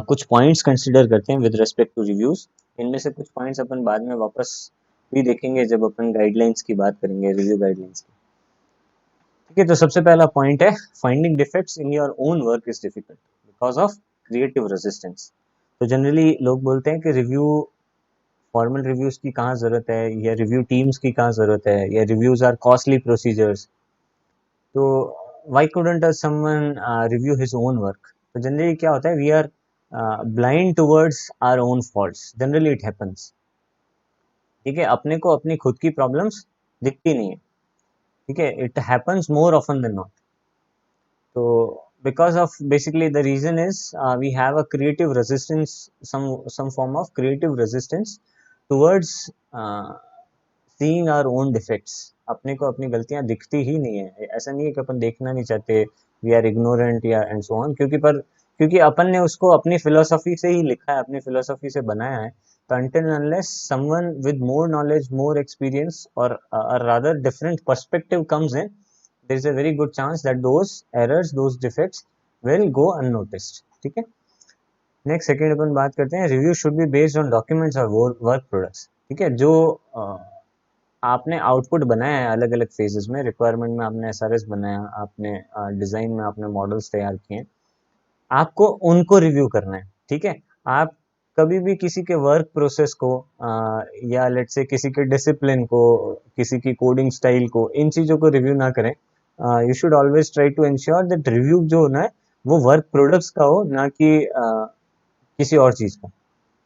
कुछ पॉइंट्स कंसिडर करते हैं विद रिस्पेक्ट टू रिव्यूज। इनमें से कुछ पॉइंट्स अपन बाद में वापस भी देखेंगे जब अपन गाइडलाइंस की बात करेंगे, रिव्यू गाइडलाइंस की। ठीक है, तो सबसे पहला पॉइंट है, finding defects in your own work is difficult because of creative resistance. तो जनरली लोग बोलते हैं कि रिव्यू, फॉर्मल रिव्यूज की कहाँ जरूरत है, या रिव्यू टीम्स की कहाँ जरूरत है, या रिव्यूज आर कॉस्टली प्रोसीजर्स, तो why couldn't someone review his own work. तो जनरली क्या होता है, we are blind towards our own faults, generally it happens. ठीक है, अपने को अपनी खुद की प्रॉब्लम्स दिखती नहीं है। ठीक है, it happens more often than not. तो because of basically the reason is we have a creative resistance, some form of creative resistance towards uh, seeing our own defects. अपने को अपनी गलतियां दिखती ही नहीं है। ऐसा नहीं है कि अपन देखना नहीं चाहते, वी आर इग्नोरेंट या एंड सो ऑन, क्योंकि अपन ने उसको अपनी फिलोसफी से ही लिखा है, अपनी फिलोसफी से बनाया है। तो until and unless someone with more knowledge, more experience, or a rather different perspective comes in, there is a very good chance that those errors, those defects will go unnoticed। ठीक है, नेक्स्ट सेकेंड अपन बात करते हैं, review should be based on documents और वर्क प्रोडक्ट्स। ठीक है, जो आपने आउटपुट बनाया है अलग अलग फेजेस में, रिक्वायरमेंट में आपने एसआरएस बनाया, आपने डिजाइन में आपने मॉडल्स तैयार किए, आपको उनको रिव्यू करना है। ठीक है, आप कभी भी किसी के वर्क प्रोसेस को या लेट से किसी के डिसिप्लिन को, किसी की कोडिंग स्टाइल को, इन चीज़ों को रिव्यू ना करें। You should always try to ensure that review जो होना है वो वर्क प्रोडक्ट्स का हो, ना कि किसी और चीज़ का।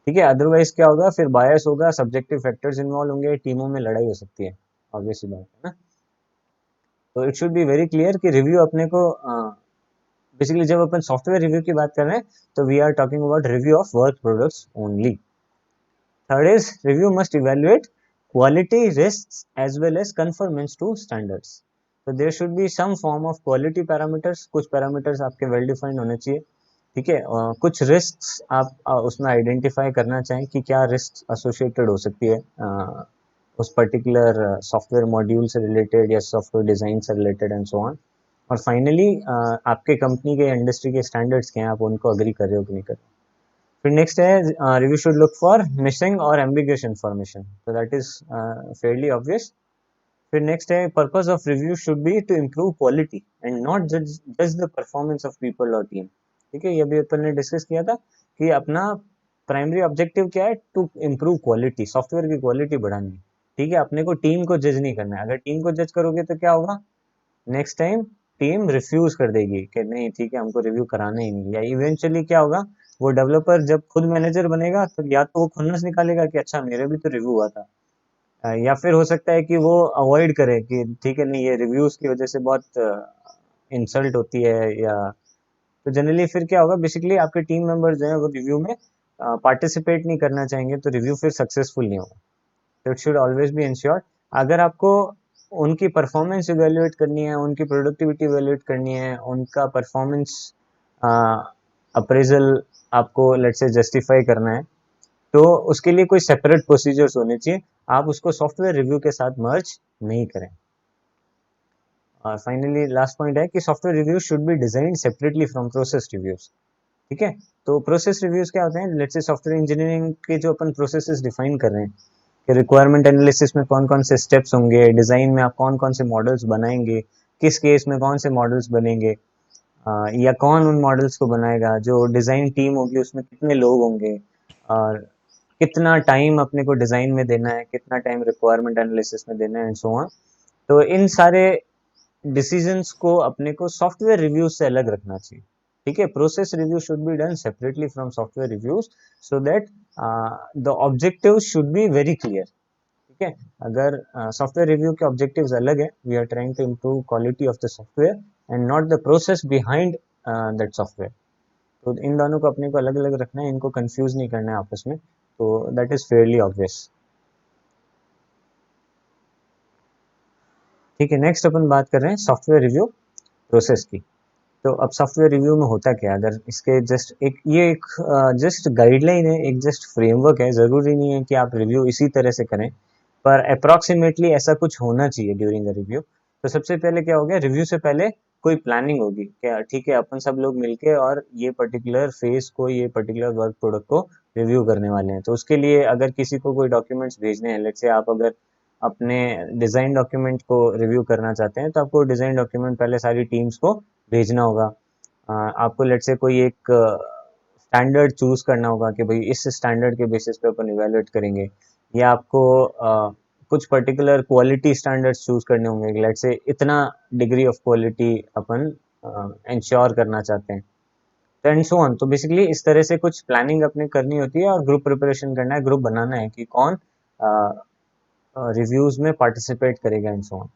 ठीक है, अदरवाइज क्या होगा, फिर बायस होगा, सब्जेक्टिव फैक्टर्स इन्वॉल्व होंगे, टीमों में लड़ाई हो सकती है, ऑब्वियस बात है ना। तो it should be very clear कि रिव्यू अपने को बेसिकली जब अपन सॉफ्टवेयर रिव्यू की बात कर रहे हैं तो we are talking about review of work products only. Third is review must evaluate quality, risks as well as conformance to standards. तो there should be some form of quality parameters, कुछ पैरामीटर्स आपके वेल डिफाइंड होने चाहिए। ठीक है, कुछ रिस्क्स आप उसमें आइडेंटिफाई करना चाहें कि क्या रिस्क एसोसिएटेड हो सकती है उस पर्टिकुलर सॉफ्टवेयर मॉड्यूल से रिलेटेड या सॉफ्टवेयर डिजाइन से रिलेटेड एंड सो ऑन। और फाइनली आपके कंपनी के इंडस्ट्री के स्टैंडर्ड्स क्या हैं, आप उनको अग्री कर रहे हो कि नहीं कर रहे हो। फिर नेक्स्ट है, review should look for missing और एम्बिगुअस इंफॉर्मेशन, तो दैट इज फेयरली ऑब्वियस। फिर नेक्स्ट है, purpose of review should be to improve quality and not जज द परफॉर्मेंस ऑफ पीपल और टीम। ठीक है, ये भी अपन ने डिस्कस किया था कि अपना प्राइमरी ऑब्जेक्टिव क्या है, टू इम्प्रूव क्वालिटी, सॉफ्टवेयर की क्वालिटी बढ़ानी है। ठीक है, अपने को टीम को जज नहीं करना है। अगर टीम को जज करोगे तो क्या होगा, नेक्स्ट टाइम टीम रिफ्यूज कर देगी कि नहीं ठीक है, हमको रिव्यू कराना ही नहीं। या इवेंचुअली क्या होगा, वो डेवलपर जब खुद मैनेजर बनेगा तो या तो वो खुन्नस निकालेगा कि अच्छा मेरे भी तो रिव्यू हुआ था, या फिर हो सकता है कि वो अवॉइड करे कि ठीक है नहीं, ये रिव्यूज की वजह से बहुत इंसल्ट होती है। या तो जनरली फिर क्या होगा, बेसिकली आपके टीम मेंबर्स जो है वो रिव्यू में पार्टिसिपेट नहीं करना चाहेंगे, तो रिव्यू फिर सक्सेसफुल नहीं होगा। तो it should always be insured, अगर आपको उनकी परफॉर्मेंस इवेल्युएट करनी है, उनकी प्रोडक्टिविटी इवेल्युएट करनी है, उनका परफॉर्मेंस अप्रेजल आपको लेट से जस्टिफाई करना है, तो उसके लिए कोई सेपरेट प्रोसीजर्स होने चाहिए। आप उसको सॉफ्टवेयर रिव्यू के साथ मर्ज नहीं करें। और फाइनली लास्ट पॉइंट है कि software review should B designed separately from process reviews. ठीक है, तो प्रोसेस रिव्यूज क्या होते हैं, लेट्स से सॉफ्टवेयर इंजीनियरिंग के जो अपन प्रोसेसेस डिफाइन कर रहे हैं कि रिक्वायरमेंट एनालिसिस में कौन कौन से स्टेप्स होंगे, डिजाइन में आप कौन कौन से मॉडल्स बनाएंगे, किस केस में कौन से मॉडल्स बनेंगे, या कौन उन मॉडल्स को बनाएगा, जो डिजाइन टीम होगी उसमें कितने लोग होंगे, और कितना टाइम अपने को डिजाइन में देना है, कितना टाइम रिक्वायरमेंट एनालिसिस में देना है एंड सो ऑन। तो इन सारे डिसीजंस को अपने को सॉफ्टवेयर रिव्यूज से अलग रखना चाहिए। ठीक है, process review should be done separately from software reviews, so that the objective should be very clear. ठीक है, अगर सॉफ्टवेयर रिव्यू के ऑब्जेक्टिव्स अलग है, we are trying to improve quality of the software and not the process behind that software, तो इन दोनों को अपने को अलग अलग रखना है, इनको कंफ्यूज नहीं करना है आपस में, तो दैट इज फेयरली ऑब्वियस। ठीक है, नेक्स्ट अपन बात कर रहे हैं सॉफ्टवेयर रिव्यू प्रोसेस की। तो अब सॉफ्टवेयर रिव्यू में होता क्या है, अगर इसके जस्ट एक ये एक जस्ट गाइडलाइन है, एक जस्ट फ्रेमवर्क है, ज़रूरी नहीं है कि आप रिव्यू इसी तरह से करें, पर अप्रॉक्सीमेटली ऐसा कुछ होना चाहिए ड्यूरिंग अ रिव्यू। तो सबसे पहले क्या हो गया, रिव्यू से पहले कोई प्लानिंग होगी क्या, ठीक है, अपन सब लोग मिलके और ये पर्टिकुलर फेज को, ये पर्टिकुलर वर्क प्रोडक्ट को रिव्यू करने वाले हैं। तो उसके लिए अगर किसी को कोई डॉक्यूमेंट्स भेजने हैं, लेट्स से आप अगर अपने डिज़ाइन डॉक्यूमेंट को रिव्यू करना चाहते हैं, तो आपको डिज़ाइन डॉक्यूमेंट पहले सारी टीम्स को भेजना होगा। आपको लेट्स से कोई एक स्टैंडर्ड चूज करना होगा कि भाई इस स्टैंडर्ड के बेसिस पे अपन इवेलुएट करेंगे, या आपको कुछ पर्टिकुलर क्वालिटी स्टैंडर्ड्स चूज करने होंगे, लेट्स से इतना degree of quality upon ensure करना चाहते हैं, तो एंड सो ऑन। तो बेसिकली इस तरह से कुछ प्लानिंग अपने करनी होती है और ग्रुप प्रिपरेशन करना है, ग्रुप बनाना है कि कौन रिव्यूज में पार्टिसिपेट करेगा एंड सो ऑन।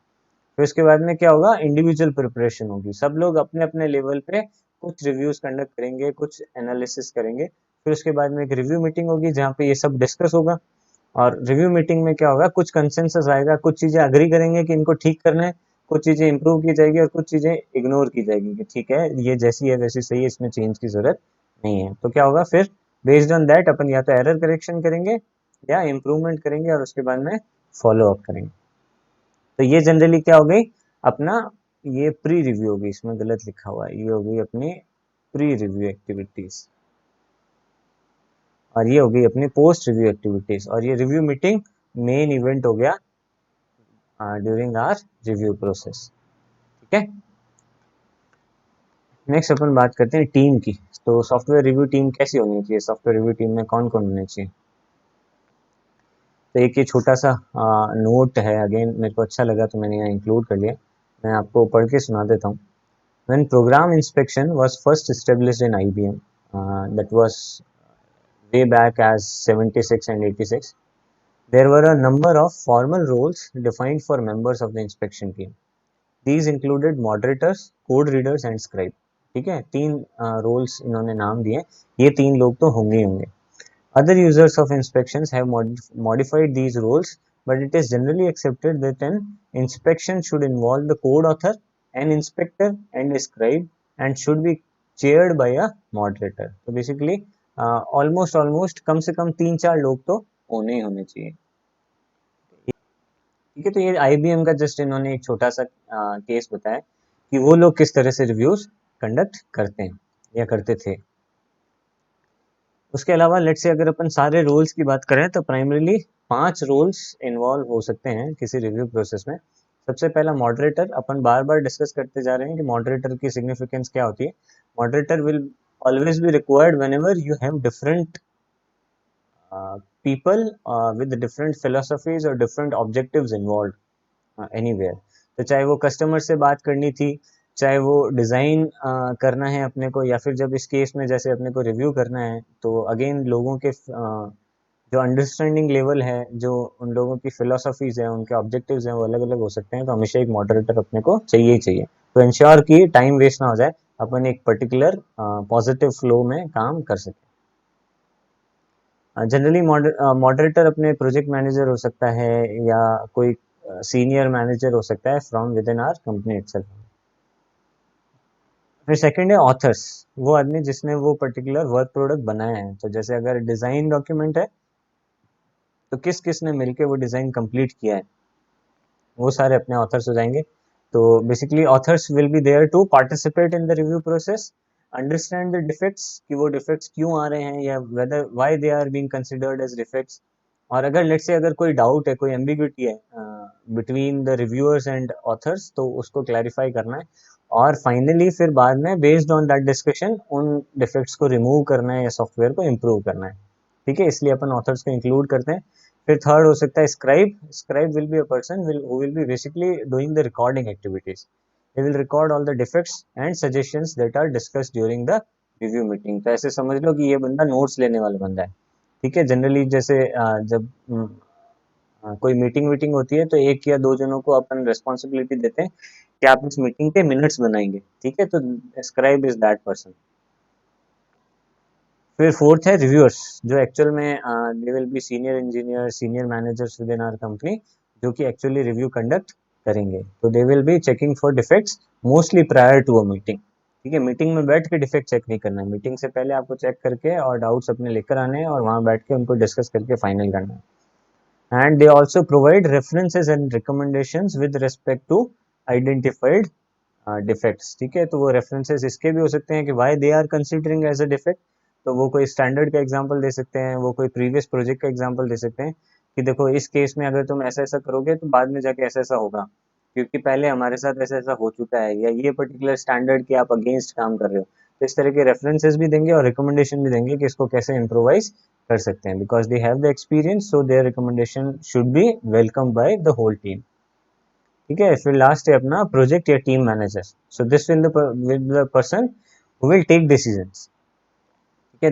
फिर उसके बाद में क्या होगा, इंडिविजुअल प्रिपरेशन होगी, सब लोग अपने अपने लेवल पे कुछ रिव्यूज कंडक्ट करेंगे, कुछ एनालिसिस करेंगे। फिर उसके बाद में एक रिव्यू मीटिंग होगी जहाँ पे ये सब डिस्कस होगा, और रिव्यू मीटिंग में क्या होगा, कुछ कंसेंसस आएगा, कुछ चीजें अग्री करेंगे कि इनको ठीक करना है, कुछ चीजें इंप्रूव की जाएगी और कुछ चीजें इग्नोर की जाएगी कि ठीक है ये जैसी है वैसी सही है, इसमें चेंज की जरूरत नहीं है। तो क्या होगा फिर, बेस्ड ऑन दैट अपन या तो एरर करेक्शन करेंगे या इम्प्रूवमेंट करेंगे और उसके बाद में फॉलो अप करेंगे। तो ये जनरली क्या हो गई अपना, ये प्री रिव्यू होगी, इसमें गलत लिखा हुआ है, ये हो गई अपनी प्री रिव्यू एक्टिविटीज, और ये हो गई अपनी पोस्ट रिव्यू एक्टिविटीज, और ये रिव्यू मीटिंग मेन इवेंट हो गया ड्यूरिंग आवर रिव्यू प्रोसेस। ठीक है, नेक्स्ट अपन बात करते हैं टीम की। तो सॉफ्टवेयर रिव्यू टीम कैसी होनी चाहिए, सॉफ्टवेयर रिव्यू टीम में कौन कौन होने चाहिए। तो एक ये छोटा सा नोट है, अगेन मेरे को अच्छा लगा तो मैंने यहाँ इंक्लूड कर लिया, मैं आपको पढ़ के सुना देता हूँ। When program inspection was first established in IBM, that was way back as 76 and 86, there were a number of formal roles defined for members of the inspection team. These included moderators, code readers and scribe. ठीक है, तीन रोल्स इन्होंने नाम दिए, ये तीन लोग तो होंगे ही होंगे। Other users of inspections have modified these roles, but it is generally accepted that an inspection should involve the code author, an inspector, and a scribe, and should be chaired by a moderator. तो basically almost कम से कम तीन चार लोग तो होने ही होने चाहिए। ठीक है, तो ये IBM का जस्ट इन्होंने एक छोटा सा केस बताया कि वो लोग किस तरह से रिव्यूज कंडक्ट करते हैं या करते थे। उसके अलावा लेट से अगर अपन सारे रोल्स की बात करें तो प्राइमरीली 5 रोल्स इन्वॉल्व हो सकते हैं किसी रिव्यू प्रोसेस में। सबसे पहला मॉडरेटर, अपन बार बार डिस्कस करते जा रहे हैं कि मॉडरेटर की सिग्निफिकेंस क्या होती है। Moderator will always be required whenever you have different people with different philosophies or different objectives involved anywhere। तो चाहे वो कस्टमर से बात करनी थी, चाहे वो डिज़ाइन करना है अपने को, या फिर जब इस केस में जैसे अपने को रिव्यू करना है, तो अगेन लोगों के जो अंडरस्टैंडिंग लेवल है, जो उन लोगों की फिलोसफीज है, उनके ऑब्जेक्टिव्स हैं, वो अलग अलग हो सकते हैं। तो हमेशा एक मॉडरेटर अपने को चाहिए ही चाहिए, तो इंश्योर कि टाइम वेस्ट ना हो जाए, अपन एक पर्टिकुलर पॉजिटिव फ्लो में काम कर सकें। जनरली मॉडरेटर अपने प्रोजेक्ट मैनेजर हो सकता है या कोई सीनियर मैनेजर हो सकता है from within our company itself. फिर सेकंड है ऑथर्स, वो आदमी जिसने वो पर्टिकुलर वर्क प्रोडक्ट बनाया है। तो जैसे अगर डिजाइन डॉक्यूमेंट है तो किस किस ने मिलके वो डिजाइन कंप्लीट किया है, वो सारे अपने ऑथर्स हो जाएंगे। तो basically authors will be there to participate in the review process, understand the defects कि वो डिफेक्ट्स क्यों आ रहे हैं या whether why they are being considered as defects. और अगर लेट्स से अगर कोई डाउट है, कोई एम्बिग्विटी है between the reviewers and authors, तो उसको क्लैरिफाई करना है। और फाइनली फिर बाद में बेस्ड ऑन दैट डिस्कशन उन डिफेक्ट्स को रिमूव करना है या सॉफ्टवेयर को इम्प्रूव करना है। ठीक है, इसलिए अपन ऑथर्स को इंक्लूड करते हैं। फिर थर्ड हो सकता है scribe. Scribe will be a person who will be basically doing the recording activities. He will record all the defects and suggestions that are discussed during the review meeting। तो ऐसे समझ लो कि ये बंदा नोट्स लेने वाला बंदा है। ठीक है, जनरली जैसे जब कोई मीटिंग वीटिंग होती है तो एक या दो जनों को अपन रिस्पॉन्सिबिलिटी देते हैं कि आप इस मीटिंग के मिनट्स बनाएंगे। ठीक है, तो स्क्राइब इज दैट पर्सन। फिर फोर्थ है रिव्यूअर्स, जो एक्चुअल में they will be senior engineer, senior managers within our company, जो कि एक्चुअली रिव्यू कंडक्ट करेंगे। तो they will be checking for defects mostly prior to a meeting. ठीक है, मीटिंग में बैठ के डिफेक्ट चेक नहीं करना है, मीटिंग से पहले आपको चेक करके और डाउट्स अपने लेकर आने हैं और वहां बैठ के उनको डिस्कस करके फाइनल करना है। And they also provide references and recommendations with respect to identified defects. ठीक है, तो वो रेफरेंसेस इसके भी हो सकते हैं कि why they are considering as a defect. तो वो कोई स्टैंडर्ड का एग्जांपल दे सकते हैं, वो कोई प्रीवियस प्रोजेक्ट का एग्जांपल दे सकते हैं कि देखो इस केस में अगर तुम ऐसा ऐसा करोगे तो बाद में जाके ऐसा ऐसा होगा, क्योंकि पहले हमारे साथ ऐसा ऐसा हो चुका है, या ये पर्टिकुलर स्टैंडर्ड की आप अगेंस्ट काम कर रहे हो। तो इस तरह के रेफरेंसेस भी देंगे और रिकमेंडेशन भी देंगे कि इसको कैसे इम्प्रोवाइज कर सकते हैं, because they have the experience, so their recommendation should be welcome by the whole team. ठीक है, फिर लास्ट है अपना प्रोजेक्ट या team manager. So this will the person who will take decisions. ठीक है,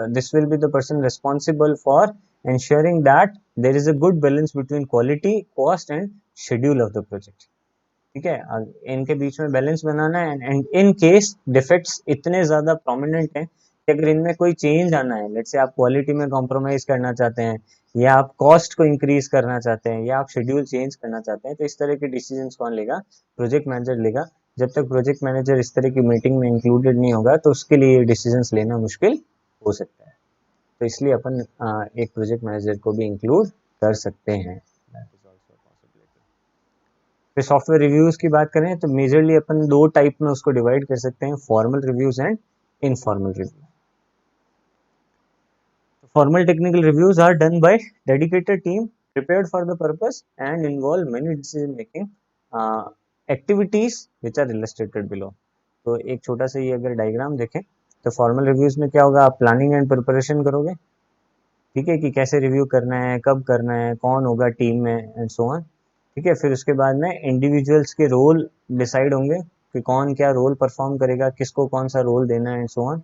this will be the person responsible for ensuring that there is a good balance between quality, cost and schedule of the project। ठीक है, इनके बीच में बैलेंस बनाना है। एंड इन केस डिफेक्ट्स इतने ज्यादा प्रोमिनेंट हैं कि अगर इनमें कोई चेंज आना है, लेट्स से आप क्वालिटी में कॉम्प्रोमाइज करना चाहते हैं, या आप कॉस्ट को इंक्रीज करना चाहते हैं, या आप शेड्यूल चेंज करना चाहते हैं, तो इस तरह के डिसीजंस कौन लेगा? प्रोजेक्ट मैनेजर लेगा। जब तक प्रोजेक्ट मैनेजर इस तरह की मीटिंग में इंक्लूडेड नहीं होगा तो उसके लिए डिसीजंस लेना मुश्किल हो सकता है। तो इसलिए अपन एक प्रोजेक्ट मैनेजर को भी इंक्लूड कर सकते हैं। फिर सॉफ्टवेयर रिव्यूज की बात करें तो मेजरली अपन दो टाइप में उसको डिवाइड कर सकते हैं, formal reviews and informal review. Formal technical reviews are done by dedicated team prepared for the purpose and involve many decision making activities which are illustrated below। तो एक छोटा सा ये अगर डायग्राम देखें तो फॉर्मल रिव्यूज में क्या होगा, आप प्लानिंग एंड प्रिपरेशन करोगे। ठीक है, कि कैसे रिव्यू करना है, कब करना है, कौन होगा टीम में एंड सो ऑन। ठीक है, फिर उसके बाद में इंडिविजुअल्स के रोल डिसाइड होंगे कि कौन क्या रोल परफॉर्म करेगा, किसको कौन सा रोल देना है एंड सो ऑन।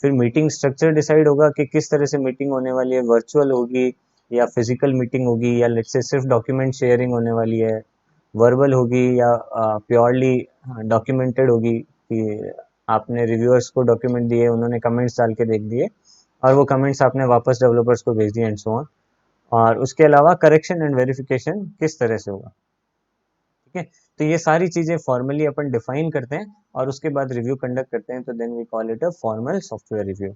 फिर मीटिंग स्ट्रक्चर डिसाइड होगा कि किस तरह से मीटिंग होने वाली है, वर्चुअल होगी या फिजिकल मीटिंग होगी, या लेट्स से सिर्फ डॉक्यूमेंट शेयरिंग होने वाली है, वर्बल होगी या प्योरली डॉक्यूमेंटेड होगी कि आपने रिव्यूअर्स को डॉक्यूमेंट दिए, उन्होंने कमेंट्स डाल के देख दिए और वो कमेंट्स आपने वापस डेवलपर्स को भेज दिए एंड सो ऑन। और उसके अलावा करेक्शन एंड वेरिफिकेशन किस तरह से होगा। ठीक है, तो ये सारी चीजें फॉर्मली अपन डिफाइन करते हैं और उसके बाद रिव्यू कंडक्ट करते हैं, तो then we call it a formal software review.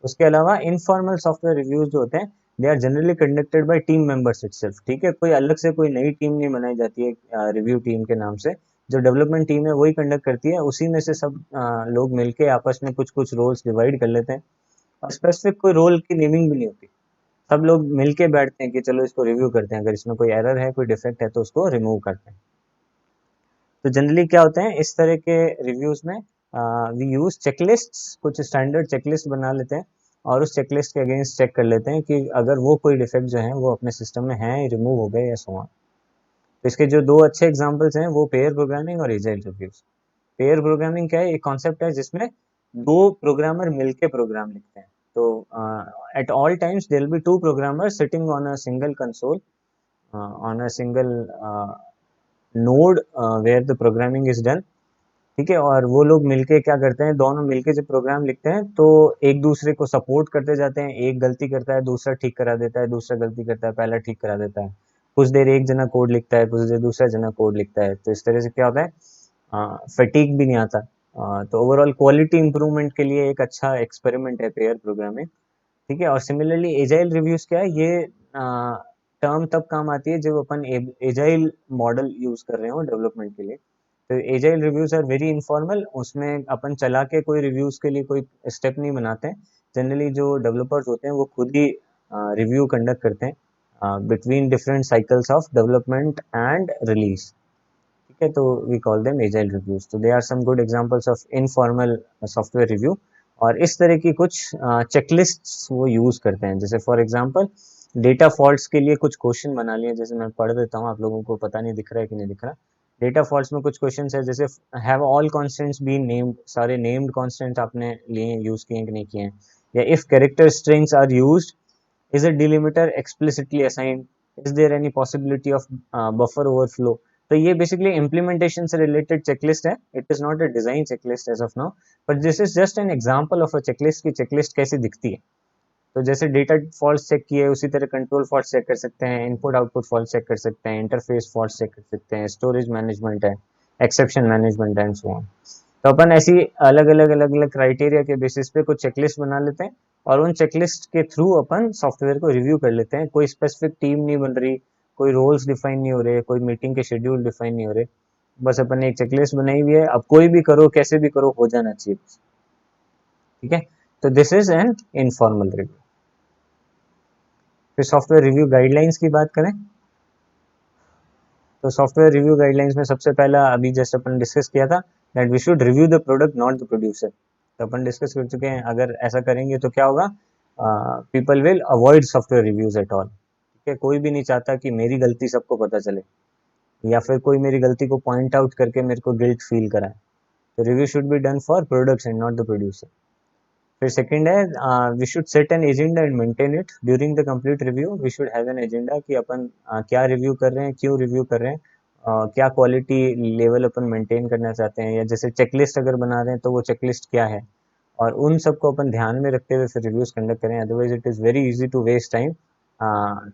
उसके अलावा इनफॉर्मल सॉफ्टवेयर रिव्यूज जो होते हैं they are generally conducted by team members itself. ठीक है, कोई अलग से कोई नई टीम नहीं बनाई जाती है रिव्यू टीम के नाम से। जो डेवलपमेंट टीम है वही कंडक्ट करती है, उसी में से सब लोग मिलके आपस में कुछ कुछ रोल्स डिवाइड कर लेते हैं और स्पेसिफिक कोई रोल की नेमिंग भी नहीं होती। सब लोग मिलके बैठते हैं कि चलो इसको रिव्यू करते हैं, अगर इसमें कोई एरर है, कोई डिफेक्ट है तो उसको रिमूव करते हैं। तो जनरली क्या होते हैं इस तरह के रिव्यूज में, वी यूज चेकलिस्ट, कुछ स्टैंडर्ड चेकलिस्ट बना लेते हैं और उस चेकलिस्ट के अगेंस्ट चेक कर लेते हैं कि अगर वो कोई डिफेक्ट जो है वो अपने सिस्टम में है, रिमूव हो गए या सो ऑन। तो इसके जो दो अच्छे एग्जांपल्स हैं वो पेयर प्रोग्रामिंग और एजाइल रिव्यूज। पेयर प्रोग्रामिंग क्या है, एक कॉन्सेप्ट है जिसमें दो प्रोग्रामर मिलके प्रोग्राम लिखते हैं। तो at all times there will be two programmer sitting on a single console, on a single node where the programming is done. ठीक है, और वो लोग मिलके क्या करते हैं, दोनों मिलके जब प्रोग्राम लिखते हैं तो एक दूसरे को सपोर्ट करते जाते हैं, एक गलती करता है दूसरा ठीक करा देता है, दूसरा गलती करता है पहला ठीक करा देता है। कुछ देर एक जना कोड लिखता है, कुछ देर दूसरा जना कोड लिखता है, तो इस तरह से क्या होता है, फटीग भी नहीं आता। तो ओवरऑल क्वालिटी इंप्रूवमेंट के लिए एक अच्छा एक्सपेरिमेंट है पेयर प्रोग्रामिंग। ठीक है, और सिमिलरली एजाइल रिव्यूज क्या है, ये टर्म तब काम आती है जब अपन एजाइल मॉडल यूज कर रहे हो डेवलपमेंट के लिए। तो agile reviews are very informal, उसमें अपन चला के कोई रिव्यूज के लिए कोई स्टेप नहीं बनाते हैं। जनरली जो डेवलपर्स होते हैं वो खुद ही रिव्यू कंडक्ट करते हैं between different cycles of development and release. ठीक है, तो we call them agile reviews. तो they are some good examples of informal software review. और इस तरह की कुछ चेकलिस्ट्स वो यूज करते हैं, जैसे फॉर एग्जांपल डेटा फॉल्ट्स के लिए कुछ क्वेश्चन बना लिए, जैसे मैं पढ़ देता हूँ, आप लोगों को पता नहीं दिख रहा है कि नहीं दिख रहा। डेटा फॉल्ट्स में कुछ क्वेश्चन है, जैसे have all constants been named, सारे नेम्ड कॉन्स्टेंट आपने लिए यूज किए कि नहीं किए हैं, या if character strings are used, is a delimiter explicitly assigned, is there any possibility of buffer overflow। तो ये बेसिकली इम्प्लीमेंटेशन से रिलेटेड चेकलिस्ट है, it is not a design checklist as of now, but this is just an example of a checklist की चेकलिस्ट कैसे दिखती है। तो जैसे डेटा फॉल्ट चेक किए उसी तरह कंट्रोल फॉल्ट चेक कर सकते हैं, इनपुट आउटपुट फॉल्ट चेक कर सकते हैं, इंटरफेस फॉल्ट चेक कर सकते हैं, स्टोरेज मैनेजमेंट है, exception management and so on. तो अपन ऐसी अलग अलग क्राइटेरिया के बेसिस पे कुछ चेकलिस्ट बना लेते हैं और उन चेकलिस्ट के थ्रू अपन सॉफ्टवेयर को रिव्यू कर लेते हैं। कोई स्पेसिफिक टीम नहीं बन रही, कोई रोल्स डिफाइन नहीं हो रहे, कोई मीटिंग के शेड्यूल डिफाइन नहीं हो रहे, बस अपन ने एक चेकलिस्ट बनाई हुई है, अब कोई भी करो कैसे भी करो हो जाना चाहिए। ठीक है, तो this is an informal review. फिर सॉफ्टवेयर रिव्यू गाइडलाइंस की बात करें तो सॉफ्टवेयर रिव्यू गाइडलाइंस में सबसे पहला अभी जस्ट अपन डिस्कस किया था that we should review the product not the producer. तो अपन डिस्कस कर चुके हैं अगर ऐसा करेंगे तो क्या होगा, people will avoid software reviews at all. ठीक है, कोई भी नहीं चाहता कि मेरी गलती सबको पता चले या फिर कोई मेरी गलती को पॉइंट आउट करके मेरे को गिल्ट फील कराए। तो review should be done for products and not the producer. फिर सेकंड है we should set an agenda and maintain it during the complete review. We should have an agenda कि अपन क्या रिव्यू कर रहे हैं, क्यों रिव्यू कर रहे हैं, क्या क्वालिटी लेवल अपन मेंटेन करना चाहते हैं, या जैसे चेकलिस्ट अगर बना रहे हैं तो वो चेकलिस्ट क्या है, और उन सबको अपन ध्यान में रखते हुए फिर रिव्यूज कंडक्ट करें। Otherwise it is very easy to waste time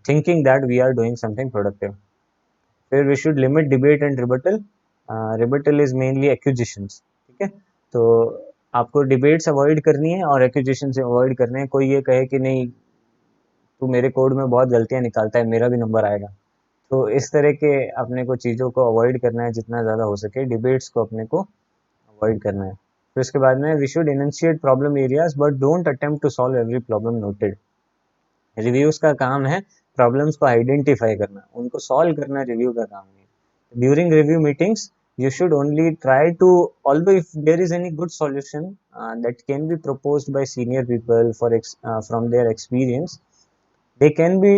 thinking that we are doing something productive. फिर we should limit debate and rebuttal. Rebuttal is mainly accusations. ठीक है, तो आपको डिबेट्स अवॉइड करनी है और एक्यूजिशन से अवॉइड करने हैं। कोई ये कहे कि नहीं तू मेरे कोड में बहुत गलतियां निकालता है, मेरा भी नंबर आएगा, तो इस तरह के अपने को चीज़ों को अवॉइड करना है जितना ज़्यादा हो सके, डिबेट्स को अपने को अवॉइड करना है। फिर उसके बाद में we should initiate problem areas but don't attempt to solve every problem noted. Reviews का काम है प्रॉब्लम्स को आइडेंटिफाई करना, उनको सॉल्व करना रिव्यू का काम नहीं। During review meetings you should only try to, although if there is any good solution that can be proposed by senior people from their experience, they can be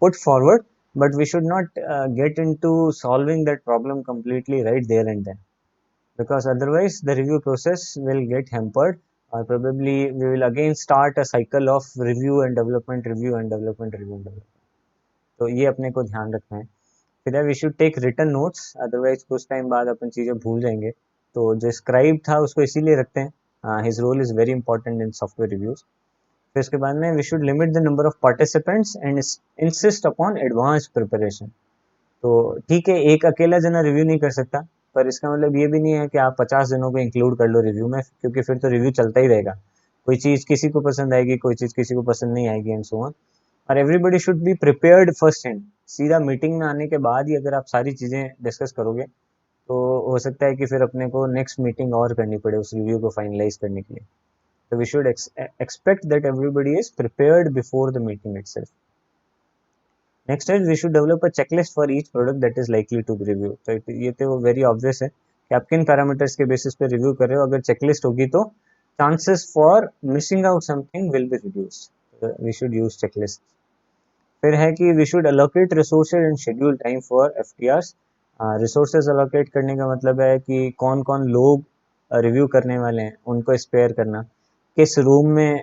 put forward, but we should not get into solving that problem completely right there and then, because otherwise the review process will get hampered, or probably we will again start a cycle of review and development, review and development, review and development. तो ये अपने को ध्यान रखना है। फिर we should take written notes, otherwise कुछ टाइम बाद अपन चीज़ें भूल जाएंगे। तो जो स्क्राइब था उसको इसीलिए रखते हैं, his role is very important in software reviews. फिर उसके बाद में we should limit the number of participants and insist upon advance preparation. तो ठीक है, एक अकेला जना रिव्यू नहीं कर सकता, पर इसका मतलब ये भी नहीं है कि आप 50 जनों को इंक्लूड कर लो रिव्यू में, क्योंकि फिर तो रिव्यू चलता ही रहेगा। कोई चीज़ किसी को पसंद आएगी, कोई चीज़ किसी को पसंद नहीं आएगी एंड सो ऑन। और everybody should be prepared first hand. सीधा मीटिंग में आने के बाद ही अगर आप सारी चीज़ें डिस्कस करोगे तो हो सकता है कि फिर अपने को नेक्स्ट मीटिंग और करनी पड़े उस रिव्यू को फाइनलाइज करने के लिए। तो we should expect that everybody is prepared before the meeting itself. Next है we should develop a checklist for each product that is likely to be review. तो ये तो वेरी ऑब्वियस है कि आप किन पैरामीटर्स के बेसिस पे रिव्यू कर रहे हो। अगर चेकलिस्ट होगी तो chances for missing out something will be reduced. We should use checklist. फिर है कि we should allocate resources and schedule time for FTRs. Resources allocate करने का मतलब है कि कौन कौन लोग रिव्यू करने वाले हैं उनको स्पेयर करना, किस रूम में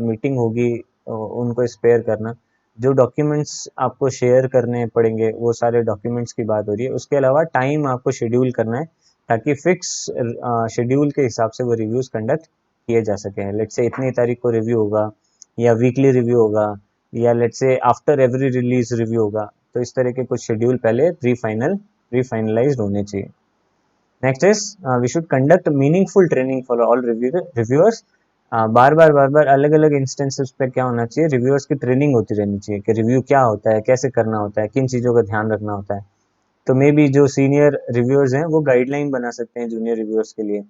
मीटिंग होगी उनको स्पेयर करना, जो डॉक्यूमेंट्स आपको शेयर करने पड़ेंगे वो सारे डॉक्यूमेंट्स की बात हो रही है। उसके अलावा टाइम आपको शेड्यूल करना है ताकि फिक्स शेड्यूल के हिसाब से वो रिव्यूज़ कंडक्ट किए जा सकें। लेट्स से इतनी तारीख को रिव्यू होगा, या वीकली रिव्यू होगा, या let's say after every release review होगा। तो इस तरह के कुछ शेड्यूल पहले प्री फाइनलाइज्ड होने चाहिए। Next is we should conduct meaningful training for all reviewers. बार बार अलग अलग इंस्टेंसेस पे क्या होना चाहिए, रिव्यूअर्स की ट्रेनिंग होती रहनी चाहिए कि रिव्यू क्या होता है, कैसे करना होता है, किन चीज़ों का ध्यान रखना होता है। तो मे बी जो सीनियर रिव्यूअर्स हैं वो गाइडलाइन बना सकते हैं जूनियर रिव्यूअर्स के लिए,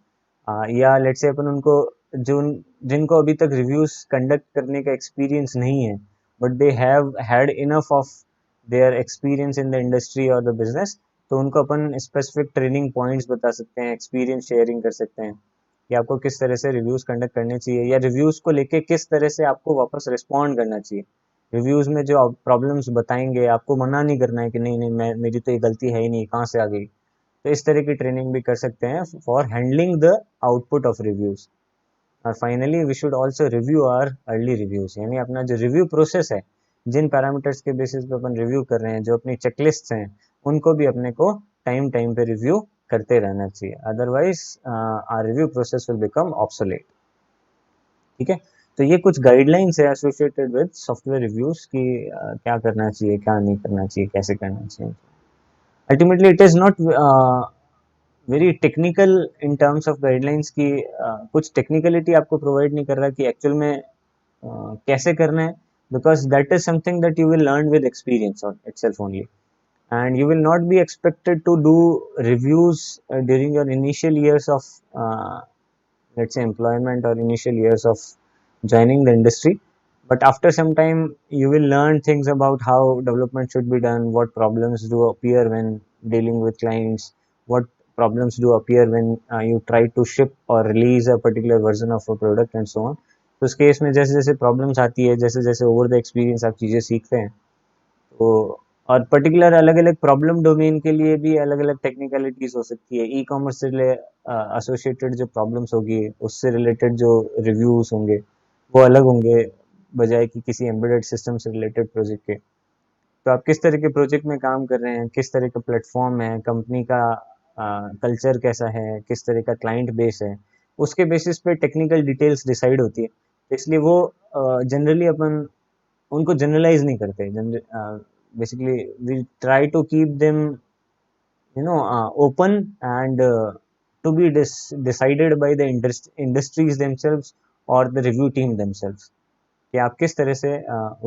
या लेट्स से अपन उनको जो जिनको अभी तक रिव्यूज कंडक्ट करने का एक्सपीरियंस नहीं है but they have had enough of their experience in the industry और द बिजनेस, तो उनको अपन स्पेसिफिक ट्रेनिंग पॉइंट्स बता सकते हैं, एक्सपीरियंस शेयरिंग कर सकते हैं कि आपको किस तरह से रिव्यूज कंडक्ट करने चाहिए, या रिव्यूज को लेके किस तरह से आपको वापस रिस्पॉन्ड करना चाहिए। रिव्यूज में जो प्रॉब्लम्स बताएंगे आपको मना नहीं करना है कि नहीं नहीं मैं मेरी तो ये गलती है ही नहीं, कहाँ से आ गई। तो इस तरह की ट्रेनिंग भी कर सकते हैं for handling the output of reviews. और finally we should also review our early reviews, यानी अपना जो रिव्यू प्रोसेस है, जिन पैरामीटर्स के बेसिस पे अपन रिव्यू कर रहे हैं, जो अपनी चेकलिस्ट हैं, उनको भी अपने को टाइम टाइम पे रिव्यू करते रहना चाहिए, otherwise our review process will become obsolete. ठीक है, तो ये कुछ गाइडलाइंस है एसोसिएटेड विद सॉफ्टवेयर रिव्यूज कि क्या करना चाहिए, क्या नहीं करना चाहिए, कैसे करना चाहिए। Ultimately it is not very technical in terms of guidelines की कुछ टेक्निकलिटी आपको प्रोवाइड नहीं कर रहा कि एक्चुअल में कैसे करना है, because that is something that you will learn with experience itself only, and you will not be expected to do reviews during your initial years of let's say employment or initial years of joining the industry, but after some time you will learn things about how development should be done, what problems do appear when dealing with clients, what problems do appear when you try to ship or release a particular version of a product and so on. तो उस केस में जैसे जैसे प्रॉब्लम्स आती है, जैसे जैसे ओवर द एक्सपीरियंस आप चीज़ें सीखते हैं, तो और पर्टिकुलर अलग अलग प्रॉब्लम डोमेन के लिए भी अलग अलग टेक्निकलिटीज हो सकती है। ई कॉमर्स से एसोसिएटेड जो प्रॉब्लम्स होगी, उससे रिलेटेड जो रिव्यूज होंगे वो अलग होंगे बजाय कि किसी एम्बेडेड सिस्टम से रिलेटेड प्रोजेक्ट के। तो आप किस तरह के प्रोजेक्ट में काम कर रहे हैं, किस तरह का प्लेटफॉर्म है, कंपनी का कल्चर कैसा है, किस तरह का क्लाइंट बेस है, उसके बेसिस पे टेक्निकल डिटेल्स डिसाइड होती है। तो इसलिए वो जनरली अपन उनको जनरलाइज नहीं करते। Basically we try to keep them open and to be decided by the industries themselves or the review team themselves कि आप किस तरह से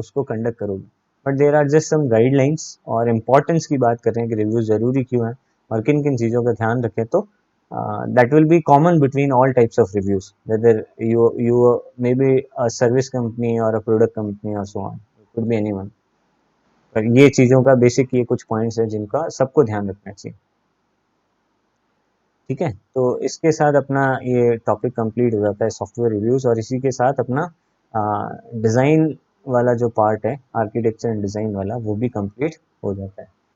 उसको कंडक्ट करोगे। But there are just some guidelines, और इम्पोर्टेंस की बात कर रहे हैं कि रिव्यू ज़रूरी क्यों है और किन किन चीज़ों का ध्यान रखें, तो that will be common between all types of reviews, whether you may be a service company or a product company or so on, it could be anyone। पर ये चीज़ों का बेसिक ये कुछ पॉइंट्स है जिनका सबको ध्यान रखना चाहिए। ठीक है, तो इसके साथ अपना ये टॉपिक कंप्लीट हो जाता है सॉफ्टवेयर रिव्यूज़, और इसी के साथ अपना डिज़ाइन वाला जो पार्ट है, आर्किटेक्चर एंड डिज़ाइन वाला, वो भी कंप्लीट हो जाता है।